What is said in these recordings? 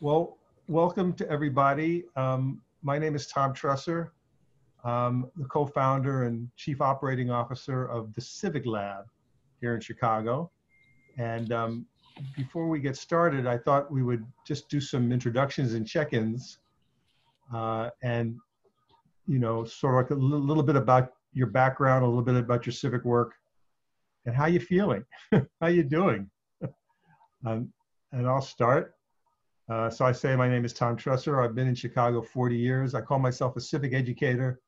Well, welcome to everybody. My name is Tom Tresser. I'm the co-founder and chief operating officer of the CivicLab here in Chicago. And before we get started, I thought we would just do some introductions and check-ins, and sort of like a little bit about your background, a little bit about your civic work, and how you feeling, how you doing. And I'll start. So I say my name is Tom Tresser. I've been in Chicago 40 years. I call myself a civic educator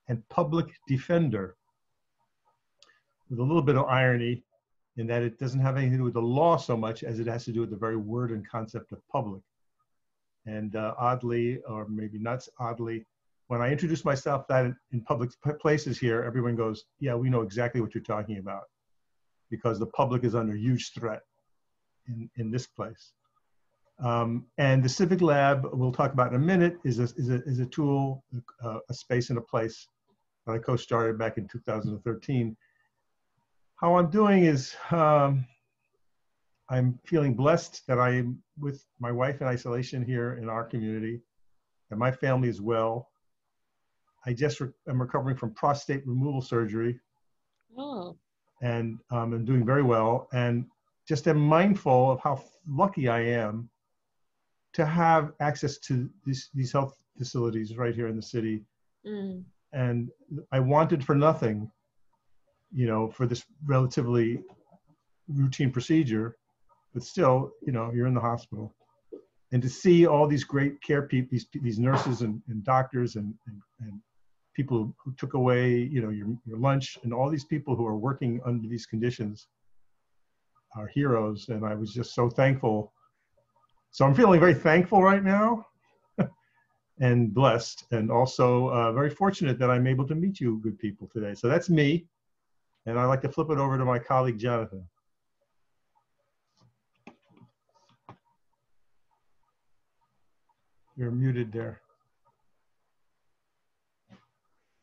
and public defender, with a little bit of irony in that it doesn't have anything to do with the law so much as it has to do with the very word and concept of public. And oddly, or maybe not oddly, when I introduce myself that in public places here, everyone goes, yeah, we know exactly what you're talking about, because the public is under huge threat in this place. And the CivicLab, we'll talk about in a minute, is a tool, a space and a place that I co-started back in 2013. How I'm doing is I'm feeling blessed that I'm with my wife in isolation here in our community, and my family is well. I just am recovering from prostate removal surgery. Oh. And I'm doing very well, and just am mindful of how lucky I am to have access to these health facilities right here in the city. Mm. And I wanted for nothing, for this relatively routine procedure, but still, you're in the hospital. And to see all these great care people, these nurses and doctors and people who took away, your lunch, and all these people who are working under these conditions are heroes. And I was just so thankful. So I'm feeling very thankful right now and blessed, and also very fortunate that I'm able to meet you good people today. So that's me. And I'd like to flip it over to my colleague, Jonathan. You're muted there.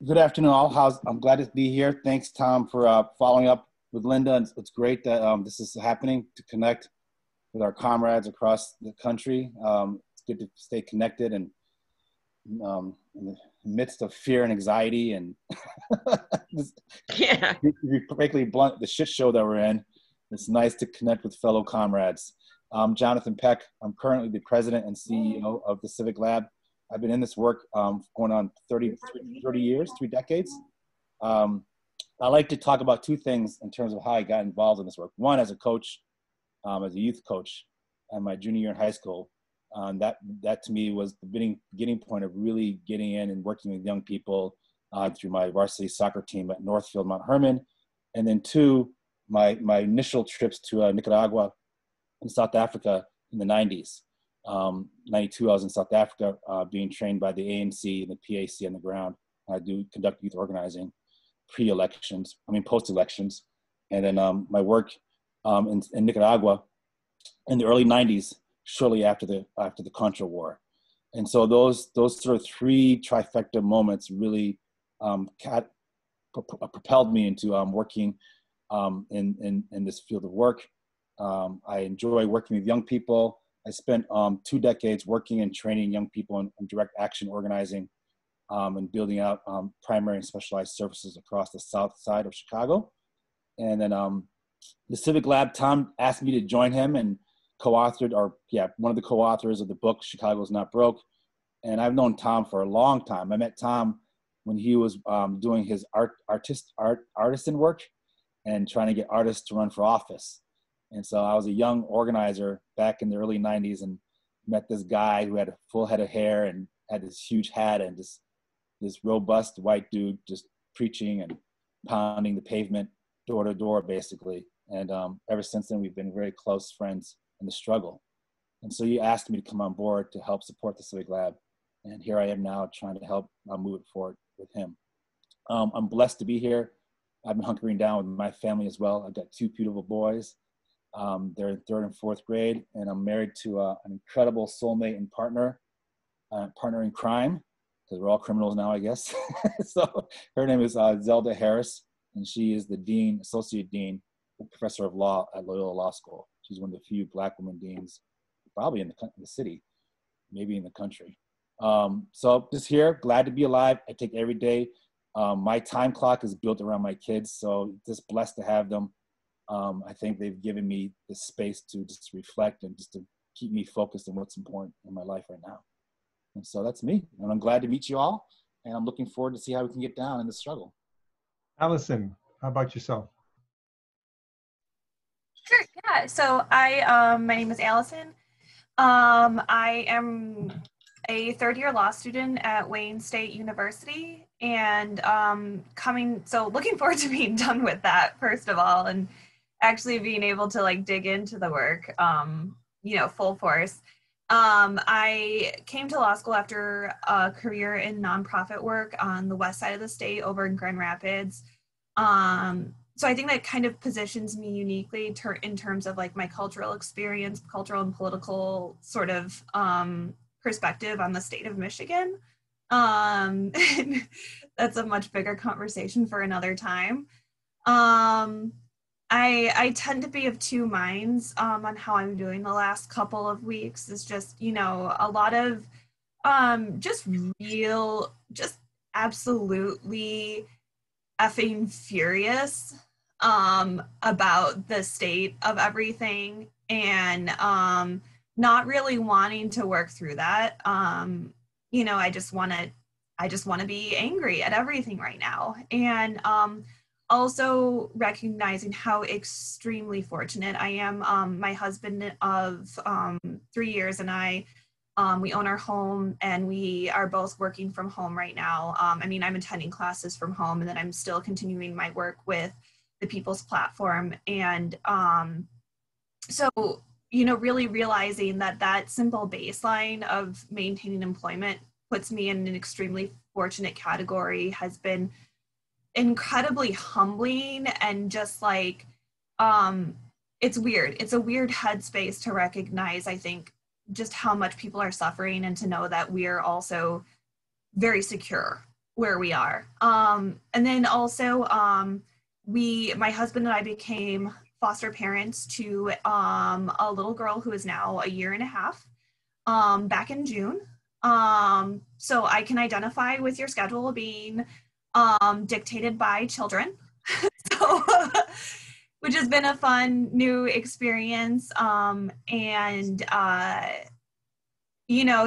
Good afternoon, all. I'm glad to be here. Thanks, Tom, for following up with Linda. It's great that this is happening, to connect with our comrades across the country. It's good to stay connected and in the midst of fear and anxiety and Yeah. to be frankly blunt, the shit show that we're in. It's nice to connect with fellow comrades. I'm Jonathan Peck. I'm currently the president and CEO of the CivicLab. I've been in this work going on 30 years, 3 decades. I like to talk about 2 things in terms of how I got involved in this work. One, as a coach, as a youth coach in my junior year in high school. That to me was the beginning point of really getting in and working with young people through my varsity soccer team at Northfield, Mount Hermon. And then 2, my initial trips to Nicaragua and South Africa in the 90s. 92, I was in South Africa being trained by the ANC and the PAC on the ground. I do conduct youth organizing post-elections. And then my work in Nicaragua in the early 90s, shortly after the Contra War. And so those sort of 3 trifecta moments really propelled me into working in this field of work. I enjoy working with young people. I spent 2 decades working and training young people in direct action organizing and building out primary and specialized services across the south side of Chicago. And then the CivicLab, Tom asked me to join him and co-authored, one of the co-authors of the book, Chicago's Not Broke. And I've known Tom for a long time. I met Tom when he was doing his artisan work and trying to get artists to run for office. And so I was a young organizer back in the early 90s and met this guy who had a full head of hair and had this huge hat and this robust white dude just preaching and pounding the pavement door to door, basically. And ever since then, we've been very close friends in the struggle. And so he asked me to come on board to help support the CivicLab. And here I am now trying to help move it forward with him. I'm blessed to be here. I've been hunkering down with my family as well. I've got 2 beautiful boys. They're in 3rd and 4th grade, and I'm married to an incredible soulmate and partner in crime, because we're all criminals now, I guess. So her name is Zelda Harris, and she is the associate dean, professor of law at Loyola Law School. She's one of the few Black women deans, probably in the city. maybe in the country. So just here, glad to be alive. I take every day. My time clock is built around my kids, so just blessed to have them. I think they've given me the space to just reflect and just to keep me focused on what's important in my life right now. And so that's me. And I'm glad to meet you all. And I'm looking forward to see how we can get down in the struggle. Allison, how about yourself? Sure, yeah. So my name is Allison. I am a third-year law student at Wayne State University, and looking forward to being done with that, first of all, and actually being able to like dig into the work, full force. I came to law school after a career in nonprofit work on the west side of the state over in Grand Rapids. So I think that kind of positions me uniquely in terms of like my cultural experience, cultural and political sort of perspective on the state of Michigan. That's a much bigger conversation for another time. I tend to be of two minds on how I'm doing the last couple of weeks. It's just, a lot of just absolutely effing furious about the state of everything, and not really wanting to work through that. I just want to be angry at everything right now, and also recognizing how extremely fortunate I am. My husband of 3 years and I, we own our home, and we are both working from home right now. I'm attending classes from home, and then I'm still continuing my work with the People's Platform. And really realizing that simple baseline of maintaining employment puts me in an extremely fortunate category has been incredibly humbling, and just like, it's weird. It's a weird headspace to recognize, I think, just how much people are suffering, and to know that we're also very secure where we are. And then also, my husband and I became foster parents to a little girl who is now 1.5 years, back in June. So I can identify with your schedule being dictated by children. So, which has been a fun new experience.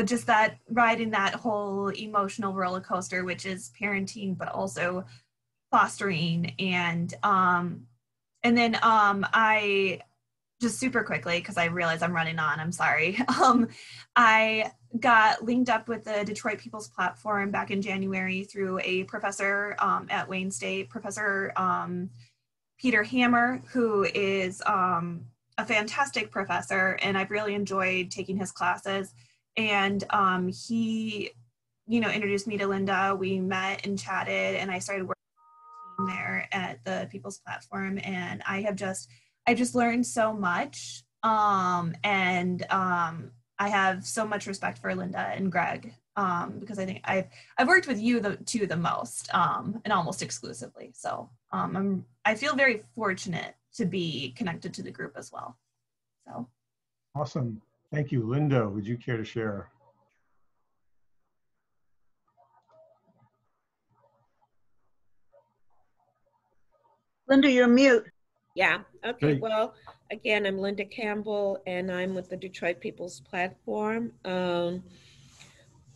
Just that riding that whole emotional roller coaster, which is parenting, but also fostering. And then I just super quickly, because I realize I'm running on, I'm sorry. I got linked up with the Detroit People's Platform back in January through a professor at Wayne State, Professor Peter Hammer, who is a fantastic professor, and I've really enjoyed taking his classes. And he, introduced me to Linda. We met and chatted, and I started working there at the People's Platform, and I just learned so much. I have so much respect for Linda and Greg, because I think I've worked with you the most, and almost exclusively. So I feel very fortunate to be connected to the group as well. So Awesome. Thank you. Linda, would you care to share? Linda, you're mute. Yeah, okay, Great. well, again, I'm Linda Campbell, and I'm with the Detroit People's Platform.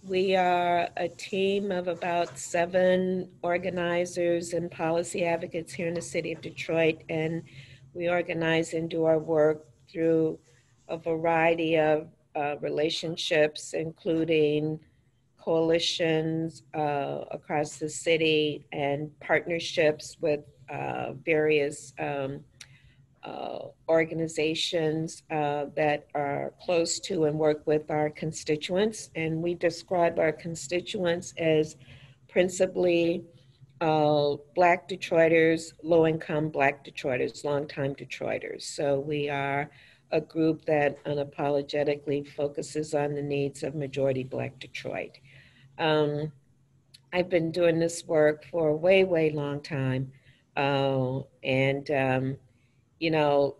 We are a team of about 7 organizers and policy advocates here in the city of Detroit, and we organize and do our work through a variety of relationships, including coalitions across the city and partnerships with various organizations that are close to and work with our constituents. And we describe our constituents as principally Black Detroiters, low-income Black Detroiters, longtime Detroiters. So we are a group that unapologetically focuses on the needs of majority Black Detroit. I've been doing this work for a way, way long time.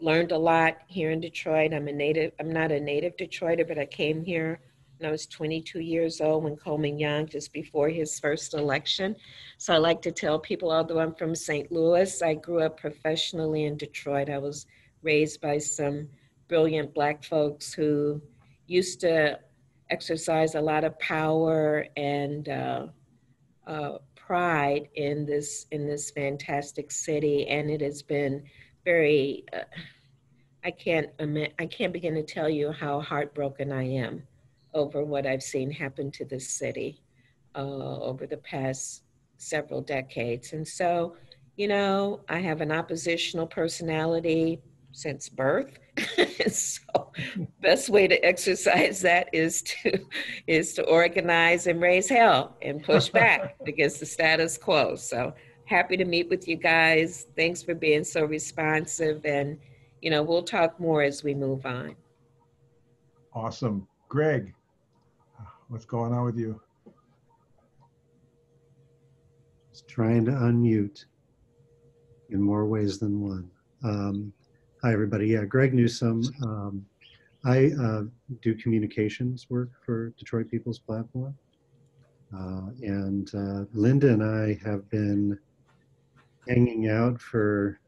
Learned a lot here in Detroit. I'm not a native Detroiter, but I came here when I was 22 years old when Coleman Young, just before his first election. So I like to tell people, although I'm from St. Louis, I grew up professionally in Detroit. I was raised by some brilliant Black folks who used to exercise a lot of power and pride in this fantastic city, and it has been very. I can't begin to tell you how heartbroken I am over what I've seen happen to this city over the past several decades. And so, you know, I have an oppositional personality since birth. So best way to exercise that is to organize and raise hell and push back against the status quo. So happy to meet with you guys. Thanks for being so responsive, and you know, we'll talk more as we move on. Awesome. Greg, what's going on with you? Just trying to unmute in more ways than one. Hi, everybody. Yeah, Greg Newsome. I do communications work for Detroit People's Platform. And Linda and I have been hanging out for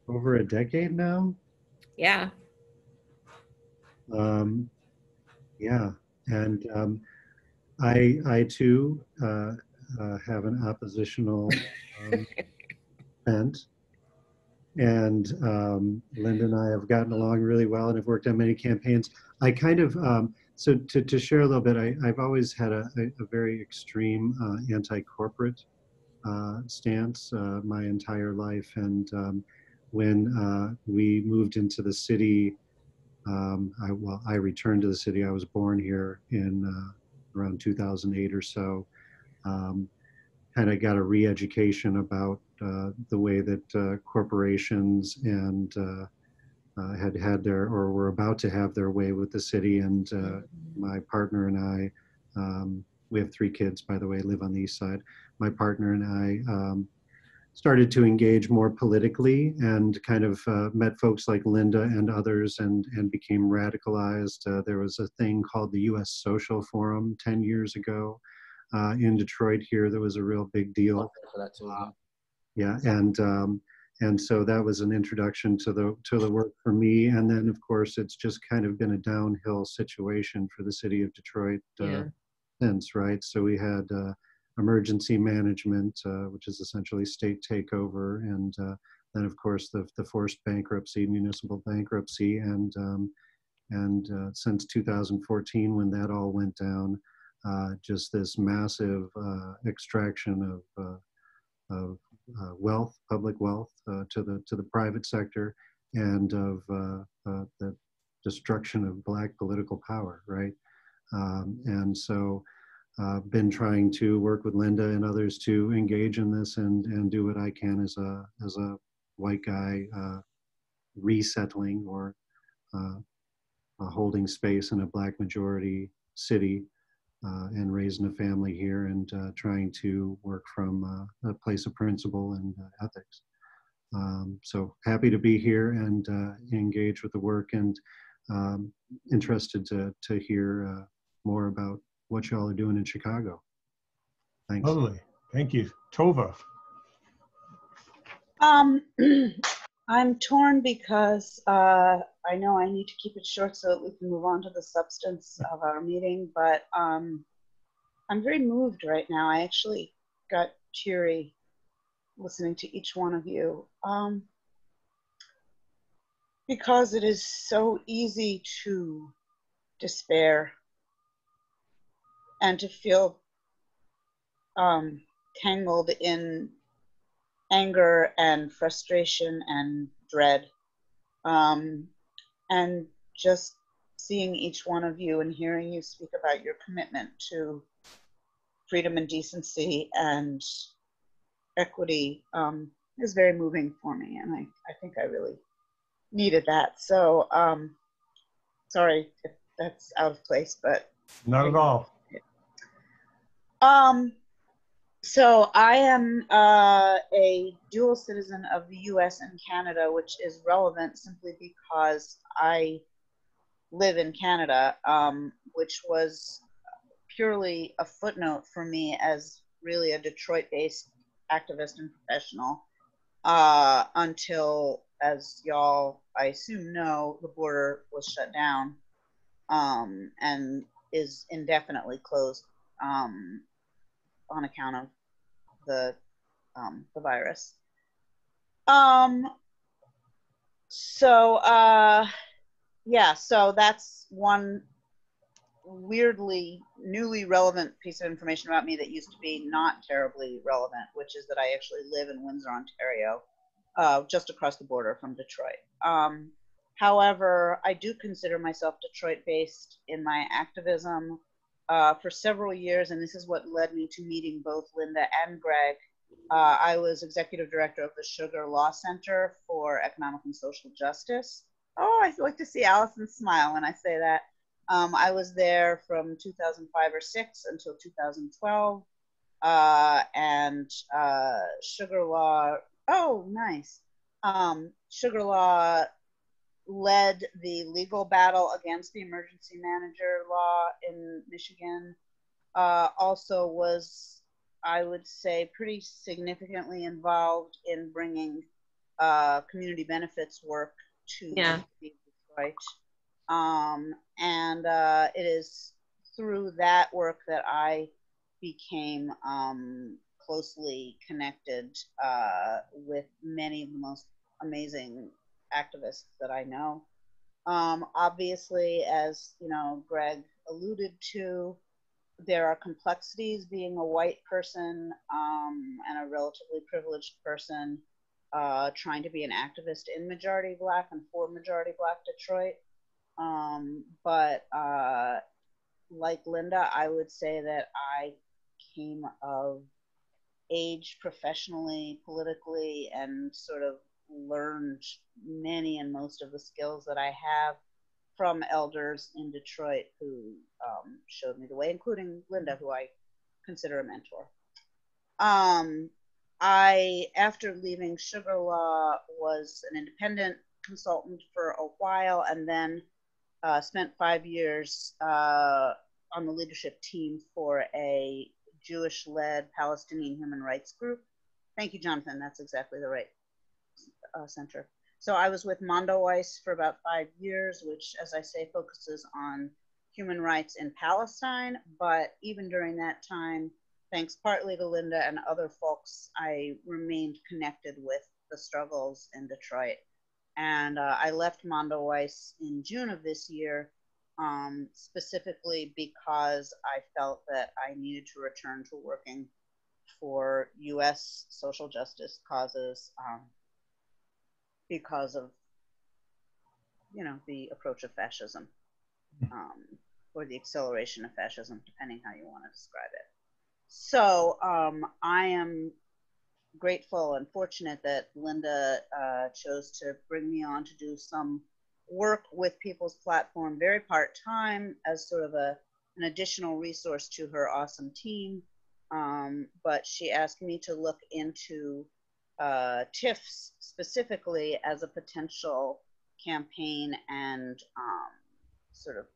over a decade now. Yeah. Yeah, and I too have an oppositional bent, and Linda and I have gotten along really well and have worked on many campaigns. I kind of so to share a little bit, I've always had a very extreme anti-corporate stance my entire life, and when we moved into the city. I returned to the city. I was born here in around 2008 or so. Kind of got a re-education about the way that corporations and had their, or were about to have their way with the city. And my partner and I, we have 3 kids, by the way, live on the east side. My partner and I started to engage more politically and kind of met folks like Linda and others and became radicalized. There was a thing called the U.S. Social Forum 10 years ago in Detroit here. That was a real big deal. For that too, yeah, and so that was an introduction to the work for me. And then, of course, it's just kind of been a downhill situation for the city of Detroit since, right? So we had emergency management, which is essentially state takeover, and then of course the forced bankruptcy, municipal bankruptcy, and since 2014 when that all went down, just this massive extraction of wealth, public wealth, to the private sector, and of the destruction of Black political power, right? And so. Been trying to work with Linda and others to engage in this and do what I can as a white guy resettling or holding space in a Black majority city and raising a family here and trying to work from a place of principle and ethics. So happy to be here and engage with the work, and interested to hear more about what y'all are doing in Chicago. Thanks. Lovely. Thank you. Tova. I'm torn because I know I need to keep it short so that we can move on to the substance of our meeting, but I'm very moved right now. I actually got teary listening to each one of you because it is so easy to despair and to feel tangled in anger and frustration and dread. And just seeing each one of you and hearing you speak about your commitment to freedom and decency and equity is very moving for me. And I think I really needed that. So sorry if that's out of place, but. Not at all. So I am a dual citizen of the US and Canada, which is relevant simply because I live in Canada, which was purely a footnote for me as really a Detroit-based activist and professional until, as y'all, I assume, know, the border was shut down and is indefinitely closed on account of the virus. Yeah, so that's one weirdly newly relevant piece of information about me that used to be not terribly relevant, which is that I actually live in Windsor, Ontario, just across the border from Detroit. However, I do consider myself Detroit-based in my activism for several years, and this is what led me to meeting both Linda and Greg. I was executive director of the Sugar Law Center for Economic and Social Justice. Oh, I like to see Allison smile when I say that. I was there from 2005 or 6 until 2012, and Sugar Law, oh, nice. Sugar Law led the legal battle against the emergency manager law in Michigan. Also was, I would say, pretty significantly involved in bringing community benefits work to Detroit. And it is through that work that I became closely connected with many of the most amazing activists that I know. Obviously, as you know, Greg alluded to, there are complexities being a white person and a relatively privileged person trying to be an activist in majority Black and for majority Black Detroit. But like Linda, I would say that I came of age professionally, politically, and sort of learned many and most of the skills that I have from elders in Detroit who showed me the way, including Linda, who I consider a mentor. I, after leaving Sugar Law, was an independent consultant for a while, and then spent 5 years on the leadership team for a Jewish-led Palestinian human rights group. Thank you, Jonathan. That's exactly the right center. So I was with Mondoweiss for about 5 years, which, as I say, focuses on human rights in Palestine. But even during that time, thanks partly to Linda and other folks, I remained connected with the struggles in Detroit. And I left Mondoweiss in June of this year, specifically because I felt that I needed to return to working for US social justice causes because of, you know, the approach of fascism, or the acceleration of fascism, depending how you want to describe it. So I am grateful and fortunate that Linda chose to bring me on to do some work with People's Platform very part-time as sort of an additional resource to her awesome team. But she asked me to look into TIFs specifically as a potential campaign and sort of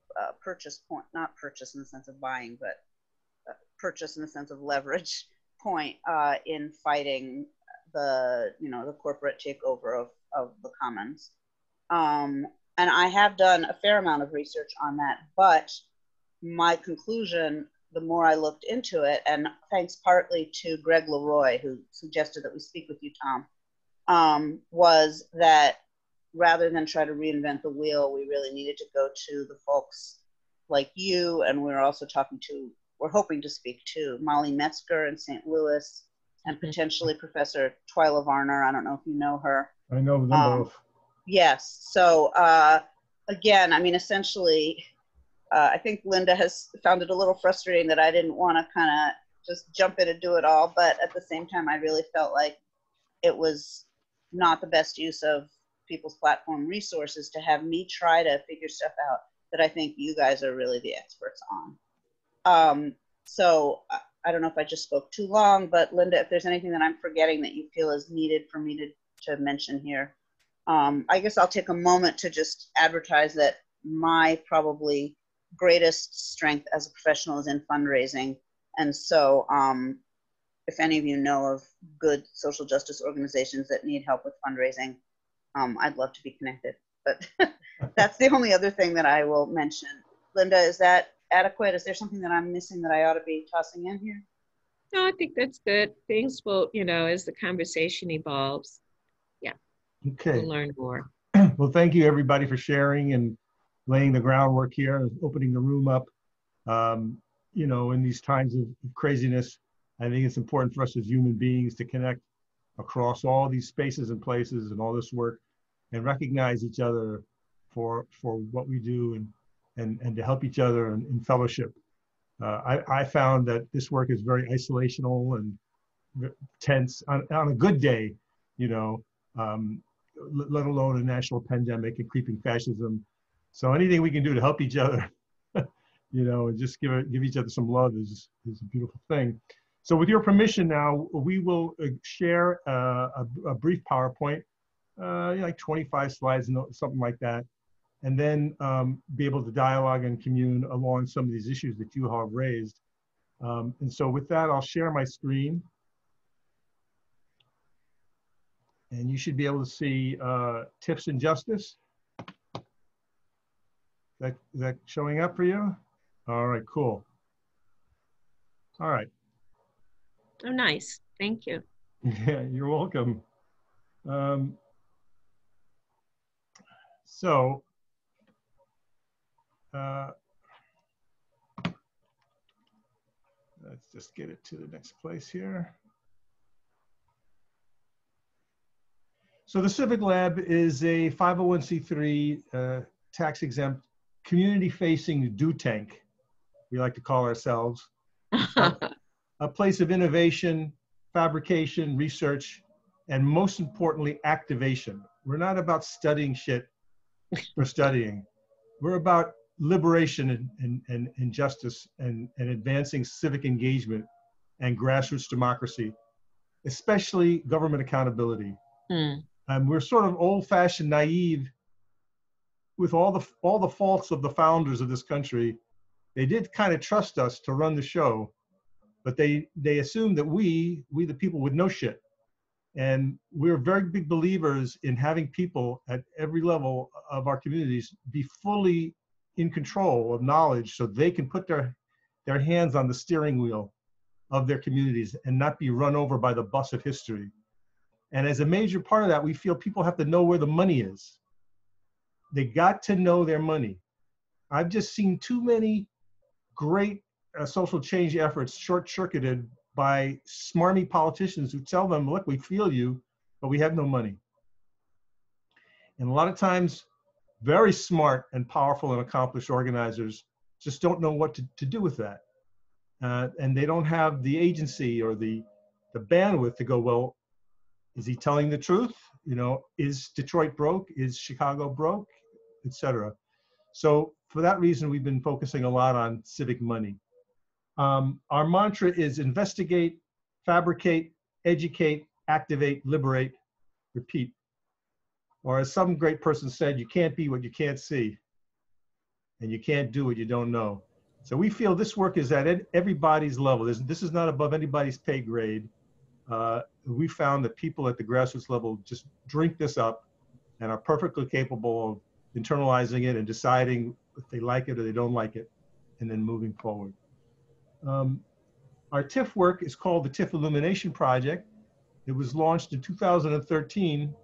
purchase point, not purchase in the sense of buying, but purchase in the sense of leverage point in fighting the, you know, the corporate takeover of the commons. And I have done a fair amount of research on that, but my conclusion, the more I looked into it, and thanks partly to Greg Leroy, who suggested that we speak with you, Tom, was that rather than try to reinvent the wheel, we really needed to go to the folks like you, and we're also talking to, we're hoping to speak to Molly Metzger in St. Louis, and potentially Professor Twyla Varner. I don't know if you know her. I know them both. Yes. So again, I mean, essentially, I think Linda has found it a little frustrating that I didn't want to kind of just jump in and do it all. But at the same time, I really felt like it was not the best use of People's Platform resources to have me try to figure stuff out that I think you guys are really the experts on. So I don't know if I just spoke too long, but Linda, if there's anything that I'm forgetting that you feel is needed for me to mention here, I guess I'll take a moment to just advertise that my probably greatest strength as a professional is in fundraising. And so if any of you know of good social justice organizations that need help with fundraising, I'd love to be connected. But that's the only other thing that I will mention. Linda, is that adequate? Is there something that I'm missing that I ought to be tossing in here? No, I think that's good. Things will, as the conversation evolves, Okay. we'll learn more. Well, thank you everybody for sharing and laying the groundwork here and opening the room up. In these times of craziness, I think it's important for us as human beings to connect across all these spaces and places and all this work and recognize each other for what we do and to help each other in fellowship. I found that this work is very isolational and tense on a good day, let alone a national pandemic and creeping fascism. So anything we can do to help each other, and just give each other some love is a beautiful thing. So with your permission now, we will share a brief PowerPoint, like 25 slides, something like that, and then be able to dialogue and commune along some of these issues that you have raised. And so with that, I'll share my screen. And you should be able to see TIFs and Justice. Is that showing up for you? All right, cool. All right. Oh, nice. Thank you. Yeah, you're welcome. Let's just get it to the next place here. So the CivicLab is a 501c3 tax-exempt, community-facing do tank, we like to call ourselves, a place of innovation, fabrication, research, and most importantly, activation. We're not about studying shit for studying. We're about liberation and justice and advancing civic engagement and grassroots democracy, especially government accountability. We're sort of old-fashioned, naive, with all the faults of the founders of this country. They did kind of trust us to run the show, but they assumed that we the people would know shit. And we're very big believers in having people at every level of our communities be fully in control of knowledge so they can put their hands on the steering wheel of their communities and not be run over by the bus of history. And as a major part of that, we feel people have to know where the money is. They got to know their money. I've just seen too many great social change efforts short-circuited by smarmy politicians who tell them, look, we feel you, but we have no money. And a lot of times, very smart and powerful and accomplished organizers just don't know what to do with that. And they don't have the agency or the bandwidth to go, well, is he telling the truth? Is Detroit broke? Is Chicago broke? Et cetera. So for that reason, we've been focusing a lot on civic money. Our mantra is investigate, fabricate, educate, activate, liberate, repeat. Or as some great person said, you can't be what you can't see, and you can't do what you don't know. So we feel this work is at everybody's level. This is not above anybody's pay grade. We found that people at the grassroots level just drink this up and are perfectly capable of internalizing it and deciding if they like it or they don't like it, and then moving forward. Our TIF work is called the TIF Illumination Project. It was launched in 2013,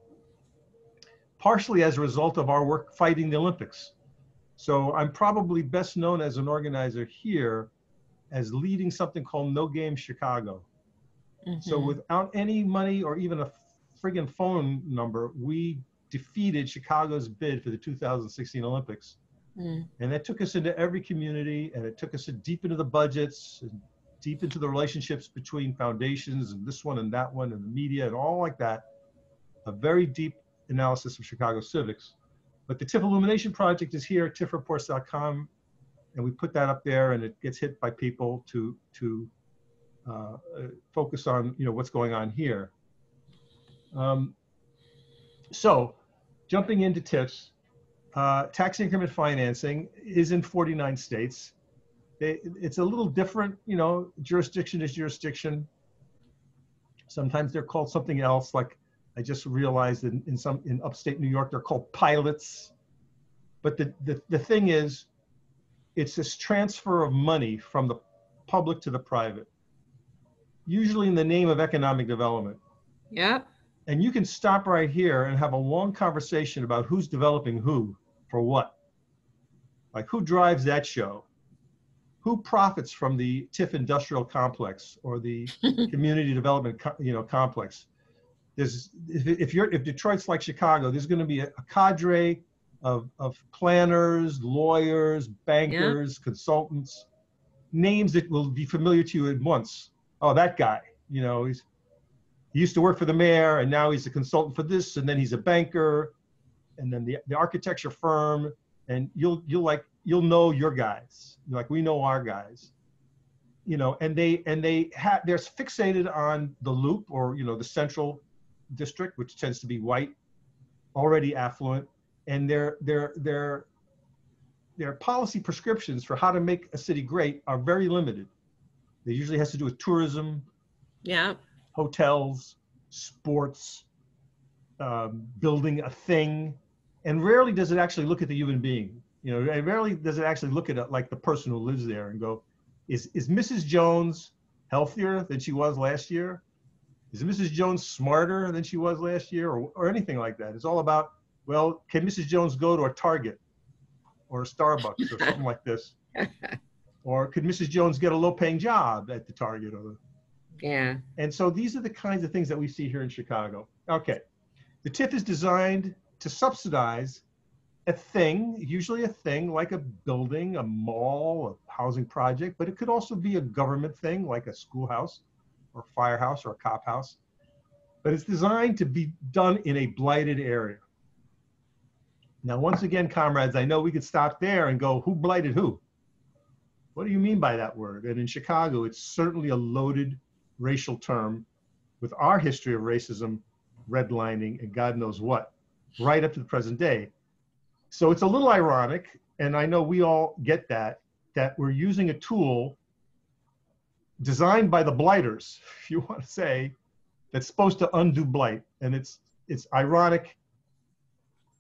partially as a result of our work fighting the Olympics. So I'm probably best known as an organizer here as leading something called No Game Chicago. So without any money or even a friggin' phone number, we defeated Chicago's bid for the 2016 Olympics. And that took us into every community, and it took us deep into the budgets, and deep into the relationships between foundations and this one and that one and the media and all like that. A very deep analysis of Chicago civics. But the TIF Illumination Project is here at tifreports.com, and we put that up there, and it gets hit by people to focus on what's going on here. So jumping into TIFs, tax increment financing is in 49 states. It's a little different, you know, jurisdiction is jurisdiction. Sometimes they're called something else, like I just realized in upstate New York, they're called pilots. But the thing is, it's this transfer of money from the public to the private, usually in the name of economic development. Yep. And you can stop right here and have a long conversation about who's developing who for what. Like, who drives that show? Who profits from the TIF industrial complex or the community development complex? There's, if Detroit's like Chicago, there's going to be a cadre of planners, lawyers, bankers, consultants, names that will be familiar to you at once. Oh, that guy, you know, he used to work for the mayor and now he's a consultant for this, and then he's a banker, and then the architecture firm, and you'll know your guys. Like, we know our guys, you know, and they're fixated on the loop, or, you know, the central district, which tends to be white, already affluent, and their policy prescriptions for how to make a city great are very limited. It usually has to do with tourism, hotels, sports, building a thing, and rarely does it actually look at the human being. You know, and rarely does it actually look at it like the person who lives there and go, is Mrs. Jones healthier than she was last year? Is Mrs. Jones smarter than she was last year, or anything like that? It's all about, well, can Mrs. Jones go to a Target or a Starbucks or something like this? Or could Mrs. Jones get a low-paying job at the Target? And so these are the kinds of things that we see here in Chicago. Okay, the TIF is designed to subsidize a thing, usually a thing like a building, a mall, a housing project, but it could also be a government thing like a schoolhouse or a firehouse or a cop house. But it's designed to be done in a blighted area. Now, once again, comrades, I know we could stop there and go, who blighted who? What do you mean by that word? And in Chicago, it's certainly a loaded racial term with our history of racism, redlining, and God knows what, right up to the present day. So it's a little ironic, and I know we all get that we're using a tool designed by the blighters, if you want to say, that's supposed to undo blight. And it's ironic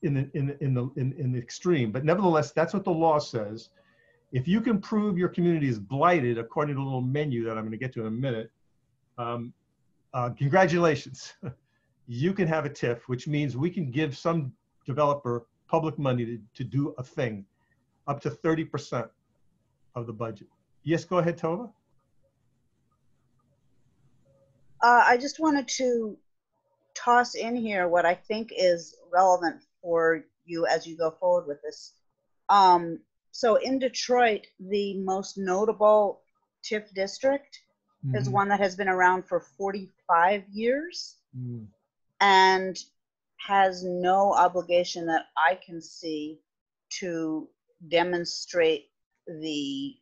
in the extreme, but nevertheless, that's what the law says. If you can prove your community is blighted, according to a little menu that I'm going to get to in a minute, congratulations. You can have a TIF, which means we can give some developer public money to do a thing, up to 30% of the budget. Yes, go ahead, Tova. I just wanted to toss in here what I think is relevant for you as you go forward with this. So in Detroit, the most notable TIF district is one that has been around for 45 years and has no obligation that I can see to demonstrate the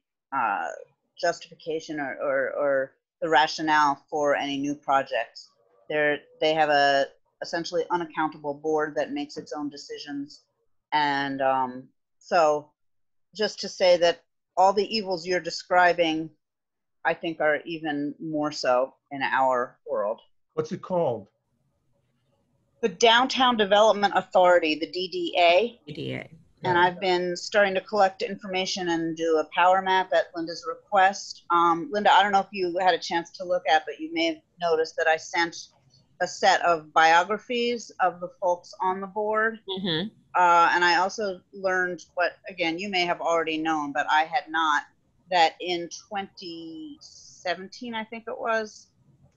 justification or the rationale for any new projects. They have a essentially unaccountable board that makes its own decisions. And so just to say that all the evils you're describing, I think, are even more so in our world. What's it called? The Downtown Development Authority, the DDA. DDA. And I've been starting to collect information and do a power map at Linda's request. Linda, I don't know if you had a chance to look at, but you may have noticed that I sent a set of biographies of the folks on the board. And I also learned what, again, you may have already known, but I had not, that in 2017, I think it was,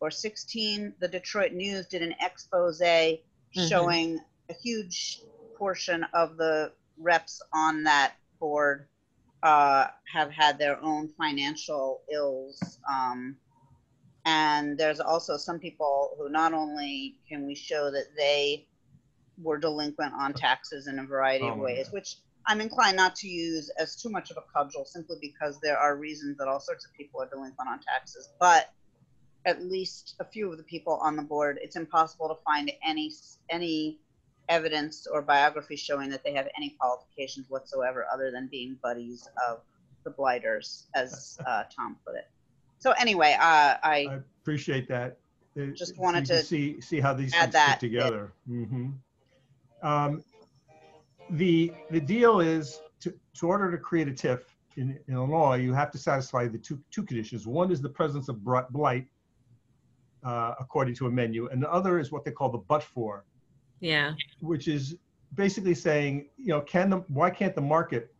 or 16, the Detroit News did an expose showing a huge portion of the reps on that board have had their own financial ills. And there's also some people who not only can we show that they were delinquent on taxes in a variety of ways, which I'm inclined not to use as too much of a cudgel, simply because there are reasons that all sorts of people are delinquent on taxes. But at least a few of the people on the board, it's impossible to find any evidence or biography showing that they have any qualifications whatsoever other than being buddies of the blighters, as Tom put it. So anyway, I appreciate that. Just So wanted you can to see how these add things fit that together. The deal is to order to create a TIF in Illinois, you have to satisfy the two conditions. One is the presence of blight, according to a menu, and the other is what they call the but-for. Yeah. Which is basically saying, you know, why can't the market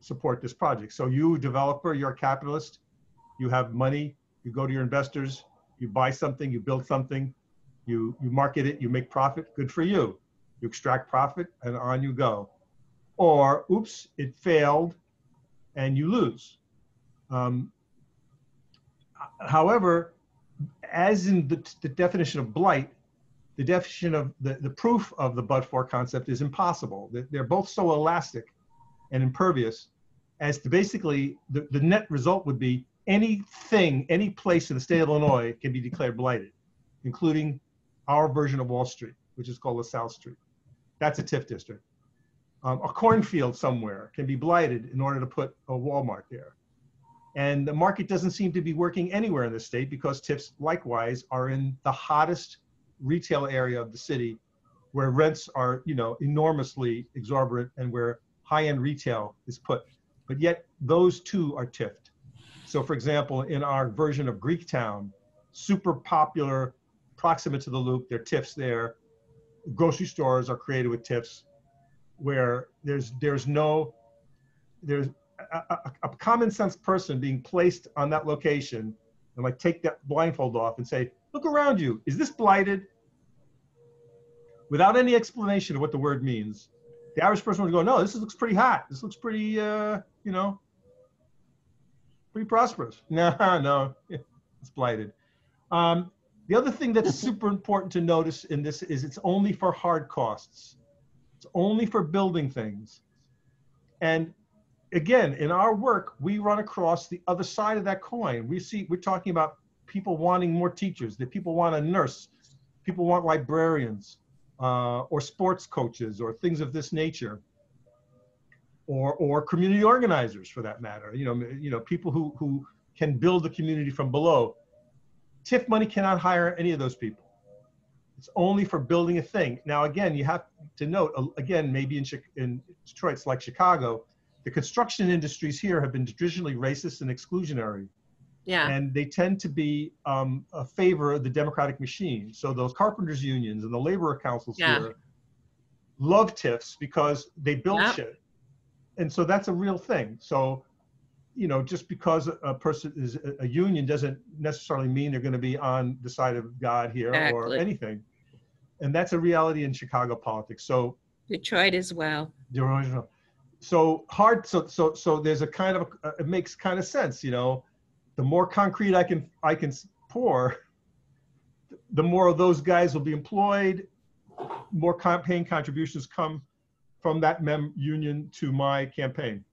support this project? So you, developer, you're a capitalist, you have money, you go to your investors, you buy something, you build something, you market it, you make profit, good for you. You extract profit and on you go. Or, oops, it failed and you lose. However, as in the definition of blight, the definition of the proof of the but-for concept is impossible. They're both so elastic and impervious as to basically the net result would be anything, any place in the state of Illinois can be declared blighted, including our version of Wall Street, which is called LaSalle Street. That's a TIF district. A cornfield somewhere can be blighted in order to put a Walmart there. And the market doesn't seem to be working anywhere in the state because TIFs likewise are in the hottest retail area of the city where rents are, you know, enormously exorbitant and where high-end retail is put. But yet those two are TIFed. So for example, in our version of Greektown, super popular, proximate to the loop, there are TIFs there. Grocery stores are created with TIFs where there's a common sense person being placed on that location and like take that blindfold off and say, look around you, is this blighted? Without any explanation of what the word means. The average person would go, no, this looks pretty hot. This looks pretty, you know, pretty prosperous. No, it's blighted. The other thing that's super important to notice in this is it's only for hard costs. It's only for building things. And again, in our work, we run across the other side of that coin. We're talking about people wanting more teachers, that people want a nurse, people want librarians, or sports coaches, or things of this nature, or community organizers for that matter. You know, people who can build the community from below. TIF money cannot hire any of those people. It's only for building a thing. Now, again, you have to note, again, maybe in Detroit, it's like Chicago, the construction industries here have been traditionally racist and exclusionary. Yeah. And they tend to be a favor of the democratic machine. So those carpenters unions and the labor councils here love TIFs because they build shit. And so that's a real thing. So, you know, just because a person is a union doesn't necessarily mean they're going to be on the side of God here or anything. And that's a reality in Chicago politics. So Detroit as well. The original. So there's a kind of, it makes kind of sense, you know, the more concrete I can pour, the more of those guys will be employed, more campaign contributions come from that union to my campaign.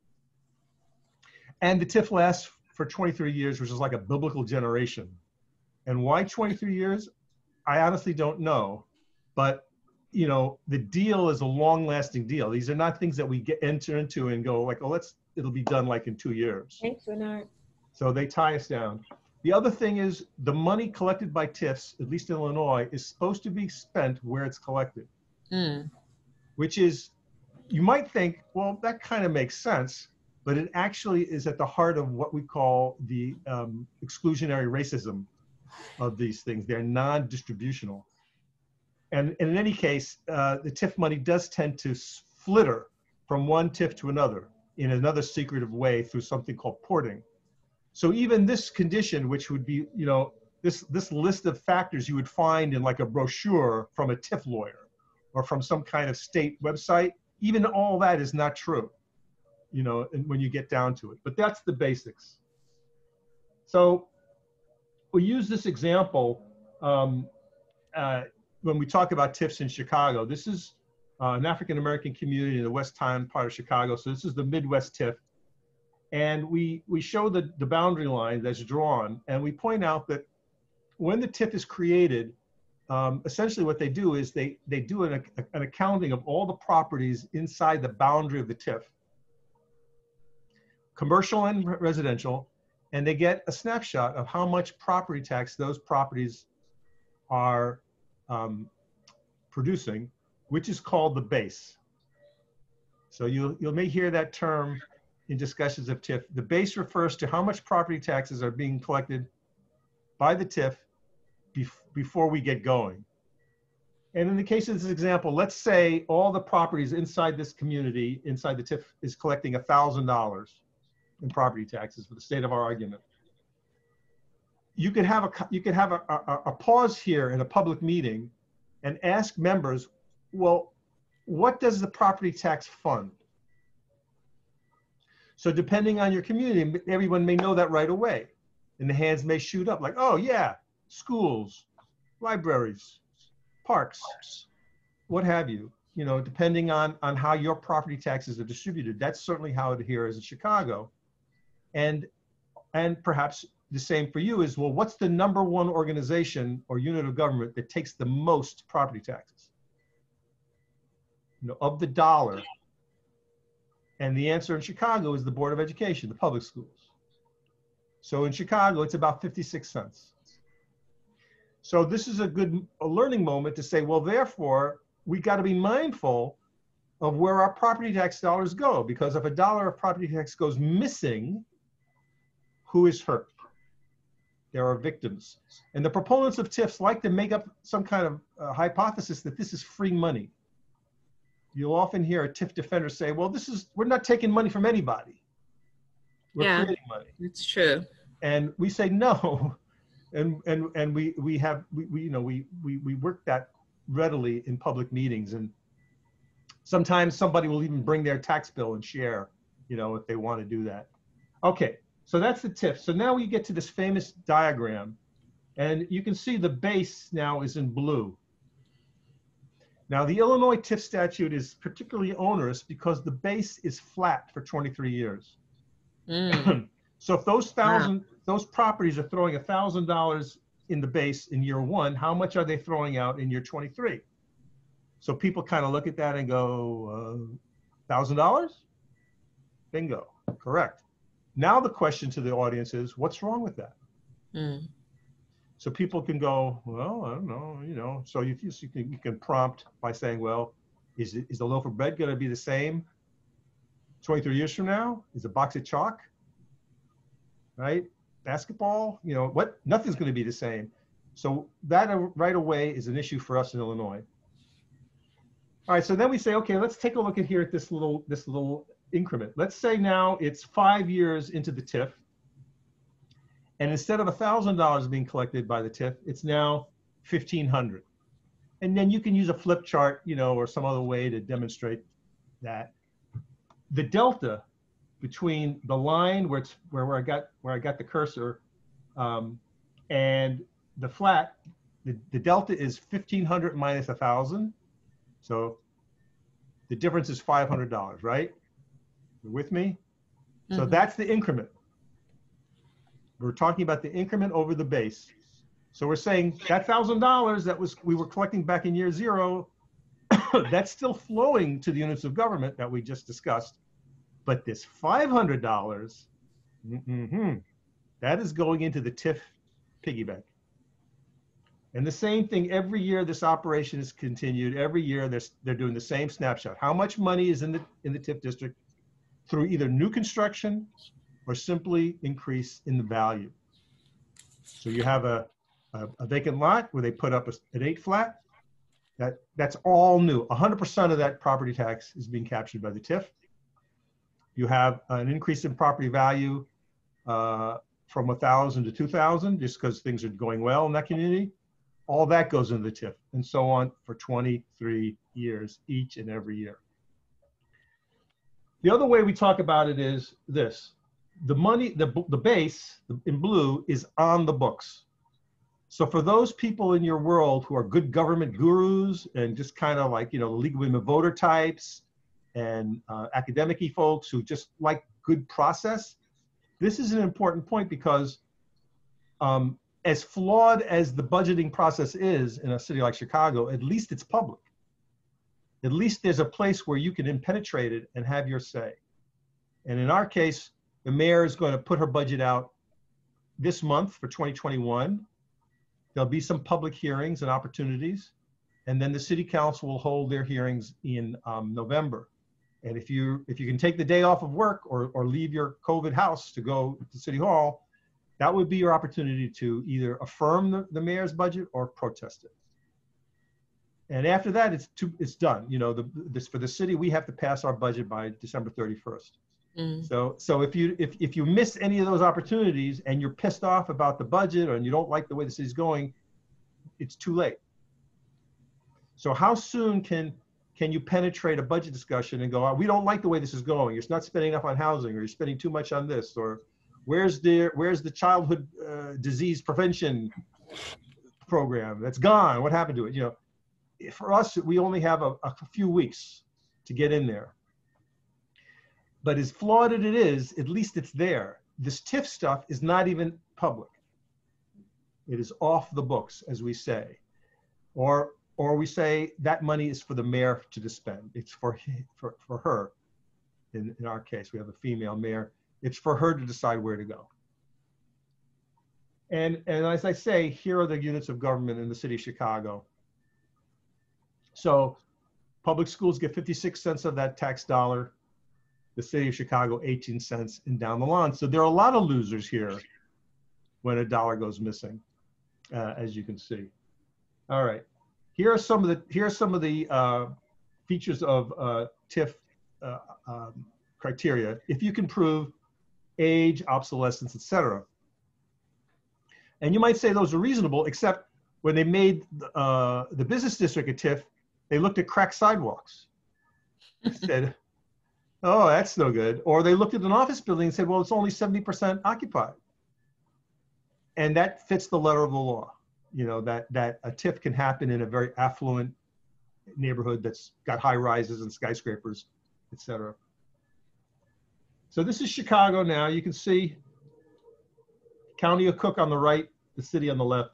And the TIF lasts for 23 years, which is like a biblical generation. And why 23 years? I honestly don't know. But, you know, the deal is a long-lasting deal. These are not things that we enter into and go like, oh, it'll be done like in 2 years. Thanks, Bernard. So they tie us down. The other thing is the money collected by TIFs, at least in Illinois, is supposed to be spent where it's collected. Which is, you might think, well, that kind of makes sense. But it actually is at the heart of what we call the exclusionary racism of these things. They're non-distributional. And in any case, the TIF money does tend to flitter from one TIF to another in another secretive way through something called porting. So even this condition, which would be, you know, this list of factors you would find in like a brochure from a TIF lawyer or from some kind of state website, even all that is not true. You know, when you get down to it, but that's the basics. So we use this example when we talk about TIFs in Chicago. This is an African-American community in the West Town part of Chicago. So this is the Midwest TIF. And we show the boundary line that's drawn, and we point out that when the TIF is created, essentially what they do is they do an accounting of all the properties inside the boundary of the TIF, commercial and residential, and they get a snapshot of how much property tax those properties are producing, which is called the base. So you may hear that term in discussions of TIF. The base refers to how much property taxes are being collected by the TIF before we get going. And in the case of this example, let's say all the properties inside this community, inside the TIF, is collecting $1,000 in property taxes for the sake of our argument. You could have a pause here in a public meeting and ask members, well, what does the property tax fund? So depending on your community, everyone may know that right away. And the hands may shoot up like, oh yeah, schools, libraries, parks, what have you. You know, depending on how your property taxes are distributed. That's certainly how it here is in Chicago. And perhaps the same for you is, well, what's the number one organization or unit of government that takes the most property taxes? You know, of the dollar. And the answer in Chicago is the Board of Education, the public schools. So in Chicago, it's about 56 cents. So this is a learning moment to say, well, therefore, we got to be mindful of where our property tax dollars go, because if a dollar of property tax goes missing, who is hurt? There are victims. And the proponents of TIFs like to make up some kind of hypothesis that this is free money. You'll often hear a TIF defender say, well, we're not taking money from anybody. We're creating money. It's true. And we say no. And we work that readily in public meetings. And sometimes somebody will even bring their tax bill and share, you know, if they want to do that. Okay, so that's the TIF. So now we get to this famous diagram, and you can see the base now is in blue. Now the Illinois TIF statute is particularly onerous because the base is flat for 23 years. So if those properties are throwing $1,000 in the base in year one, how much are they throwing out in year 23? So people kind of look at that and go, $1,000? Bingo, correct. Now the question to the audience is, what's wrong with that? So people can go, well, I don't know, you know. So you can prompt by saying, well, is the loaf of bread going to be the same 23 years from now? Is a box of chalk, right? Basketball, you know, what? Nothing's going to be the same. So that right away is an issue for us in Illinois. All right, so then we say, okay, let's take a look at here at this little increment. Let's say now it's 5 years into the TIF. And instead of $1,000 being collected by the TIF, it's now $1,500. And then you can use a flip chart, you know, or some other way to demonstrate that. The delta between the line where I got the cursor and the flat, the delta is 1,500 minus 1,000. So the difference is $500, right? You with me? So that's the increment. We're talking about the increment over the base. So we're saying that $1,000 that we were collecting back in year zero, that's still flowing to the units of government that we just discussed. But this $500, that is going into the TIF piggy bank. And the same thing every year. This operation is continued. Every year they're doing the same snapshot. How much money is in the TIF district through either new construction or simply increase in the value. So you have a vacant lot where they put up an 8 flat. That's all new. 100% of that property tax is being captured by the TIF. You have an increase in property value from 1,000 to 2,000 just because things are going well in that community. All that goes into the TIF, and so on for 23 years, each and every year. The other way we talk about it is this. The money, the base in blue is on the books. So for those people in your world who are good government gurus and just kind of like, you know, the League of Women Voter types and academic-y folks who just like good process, this is an important point because as flawed as the budgeting process is in a city like Chicago, at least it's public. At least there's a place where you can penetrate it and have your say. And in our case, the mayor is going to put her budget out this month for 2021. There'll be some public hearings and opportunities. And then the city council will hold their hearings in November. And if you can take the day off of work or leave your COVID house to go to City Hall, that would be your opportunity to either affirm the mayor's budget or protest it. And after that, it's done. You know, for the city, we have to pass our budget by December 31st. So if you miss any of those opportunities and you're pissed off about the budget and you don't like the way the city's going, it's too late. So how soon can you penetrate a budget discussion and go, oh, we don't like the way this is going. You're not spending enough on housing, or you're spending too much on this, or where's the childhood disease prevention program? That's gone. What happened to it? You know, for us, we only have a few weeks to get in there. But as flawed as it is, at least it's there. This TIF stuff is not even public. It is off the books, as we say. Or we say that money is for the mayor to spend. It's for her. In our case, we have a female mayor. It's for her to decide where to go. And as I say, here are the units of government in the city of Chicago. So public schools get 56 cents of that tax dollar. The city of Chicago, 18 cents, and down the line. So there are a lot of losers here when a dollar goes missing, as you can see. All right, here are some of the features of TIF criteria. If you can prove age, obsolescence, etc. And you might say those are reasonable, except when they made the business district a TIF, they looked at cracked sidewalks. Said, oh, that's no good. Or they looked at an office building and said, well, it's only 70% occupied. And that fits the letter of the law. You know, that a TIF can happen in a very affluent neighborhood that's got high rises and skyscrapers, et cetera. So this is Chicago now. You can see County of Cook on the right, the city on the left.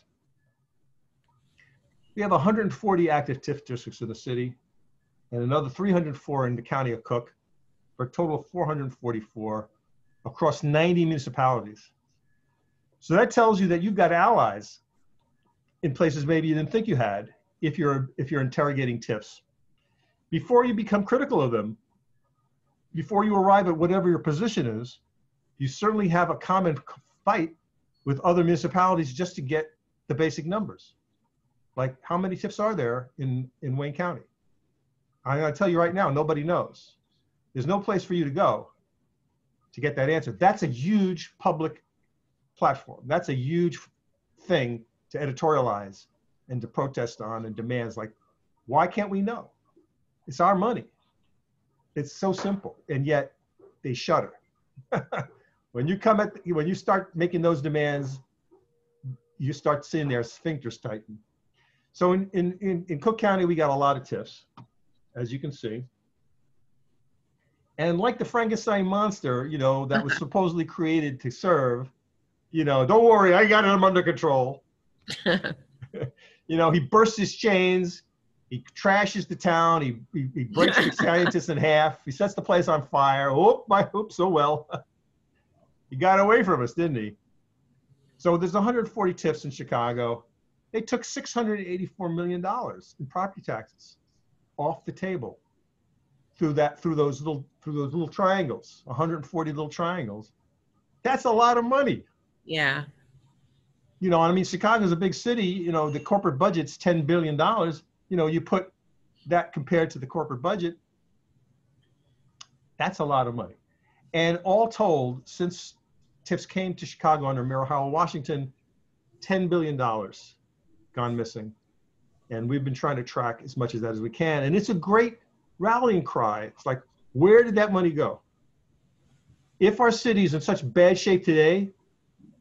We have 140 active TIF districts in the city and another 304 in the County of Cook, for a total of 444 across 90 municipalities. So that tells you that you've got allies in places maybe you didn't think you had if you're interrogating TIFs. Before you become critical of them, before you arrive at whatever your position is, you certainly have a common fight with other municipalities just to get the basic numbers. Like, how many TIFs are there in Wayne County? I'm gonna tell you right now, nobody knows. There's no place for you to go to get that answer. That's a huge public platform. That's a huge thing to editorialize and to protest on and demands like, why can't we know? It's our money. It's so simple, and yet they shudder. When you start making those demands, you start seeing their sphincters tighten. So in Cook County, we got a lot of TIFs, as you can see. And like the Frankenstein monster, you know, that was supposedly created to serve, you know, don't worry, I got him under control. You know, he bursts his chains, he trashes the town, he breaks the scientists in half, he sets the place on fire. Oops, oh well. He got away from us, didn't he? So there's 140 TIFs in Chicago. They took $684 million in property taxes off the table through those little triangles, 140 little triangles. That's a lot of money. Yeah. You know, I mean, Chicago's a big city. You know, the corporate budget's $10 billion. You know, you put that compared to the corporate budget, that's a lot of money. And all told, since TIFs came to Chicago under Mayor Howell Washington, $10 billion gone missing. And we've been trying to track as much of that as we can. And it's a great rallying cry. It's like, where did that money go? If our city's in such bad shape today,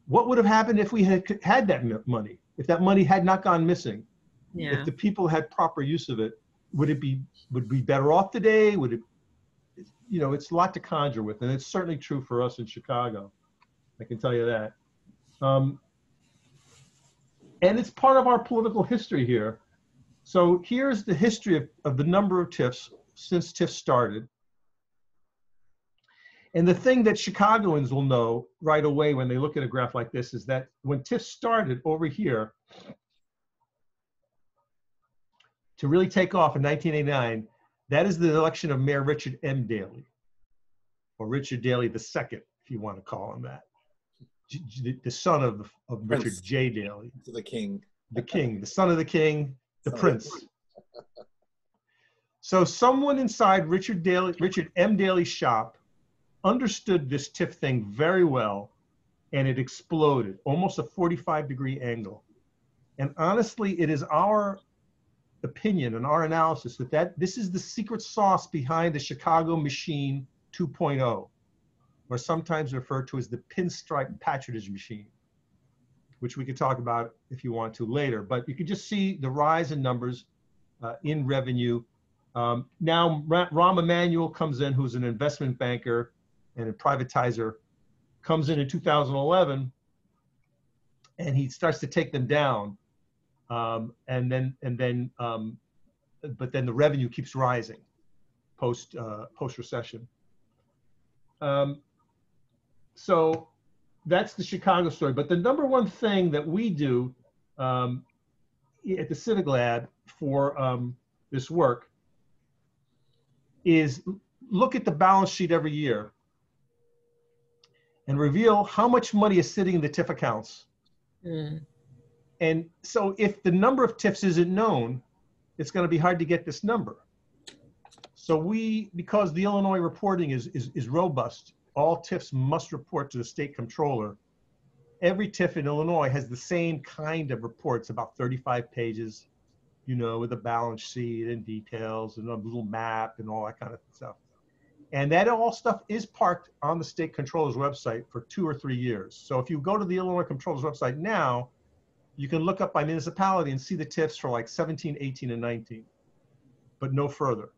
what would have happened if we had that money? If that money had not gone missing? Yeah. If the people had proper use of it, would we be better off today? Would it, you know, it's a lot to conjure with, and it's certainly true for us in Chicago. I can tell you that. And it's part of our political history here. So here's the history of the number of TIFs since TIFs started. And the thing that Chicagoans will know right away when they look at a graph like this is that when TIFs started over here to really take off in 1989, that is the election of Mayor Richard M. Daley, or Richard Daley II, if you want to call him that. The son of Richard J. Daley. The king. The king, the son of the king, the prince. So someone inside Richard M. Daley's shop understood this TIF thing very well, and it exploded, almost a 45-degree angle. And honestly, it is our opinion and our analysis that this is the secret sauce behind the Chicago Machine 2.0, or sometimes referred to as the pinstripe patronage machine, which we could talk about if you want to later. But you can just see the rise in numbers in revenue. Now, Rahm Emanuel comes in, who's an investment banker and a privatizer, comes in 2011, and he starts to take them down. But then the revenue keeps rising post recession. So that's the Chicago story. But the number one thing that we do at the CivicLab for this work is look at the balance sheet every year and reveal how much money is sitting in the TIF accounts. Mm. And so if the number of TIFs isn't known, it's going to be hard to get this number. So because the Illinois reporting is robust, all TIFs must report to the state comptroller. Every TIF in Illinois has the same kind of reports, about 35 pages, with a balance sheet and details and a little map and all that kind of stuff. And that all stuff is parked on the state comptroller's website for 2 or 3 years. So if you go to the Illinois comptroller's website now, you can look up by municipality and see the TIFs for like 17, 18, and 19, but no further.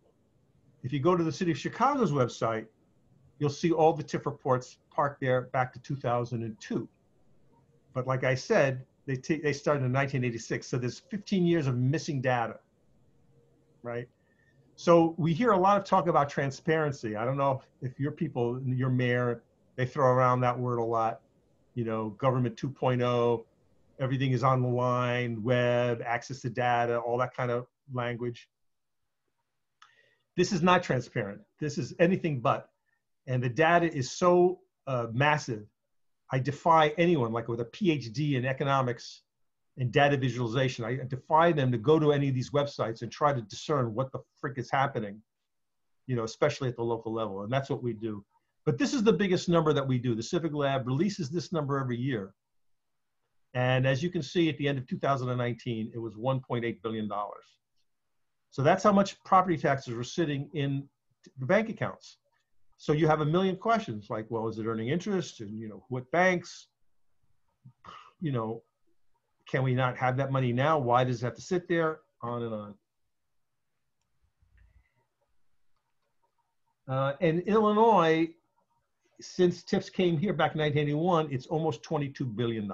If you go to the City of Chicago's website, you'll see all the TIF reports parked there back to 2002. But like I said, they started in 1986, so there's 15 years of missing data, right? So we hear a lot of talk about transparency. I don't know if your people, your mayor, they throw around that word a lot, government 2.0, everything is on the line, web, access to data, all that kind of language. This is not transparent. This is anything but. And the data is so massive. I defy anyone, like with a PhD in economics and data visualization, I defy them to go to any of these websites and try to discern what the frick is happening, especially at the local level. And that's what we do. But this is the biggest number that we do. The CivicLab releases this number every year. And as you can see, at the end of 2019, it was $1.8 billion. So that's how much property taxes were sitting in the bank accounts. So you have a million questions like, well, is it earning interest? And, what banks? Can we not have that money now? Why does it have to sit there? On and on. And Illinois, since TIFs came here back in 1981, it's almost $22 billion.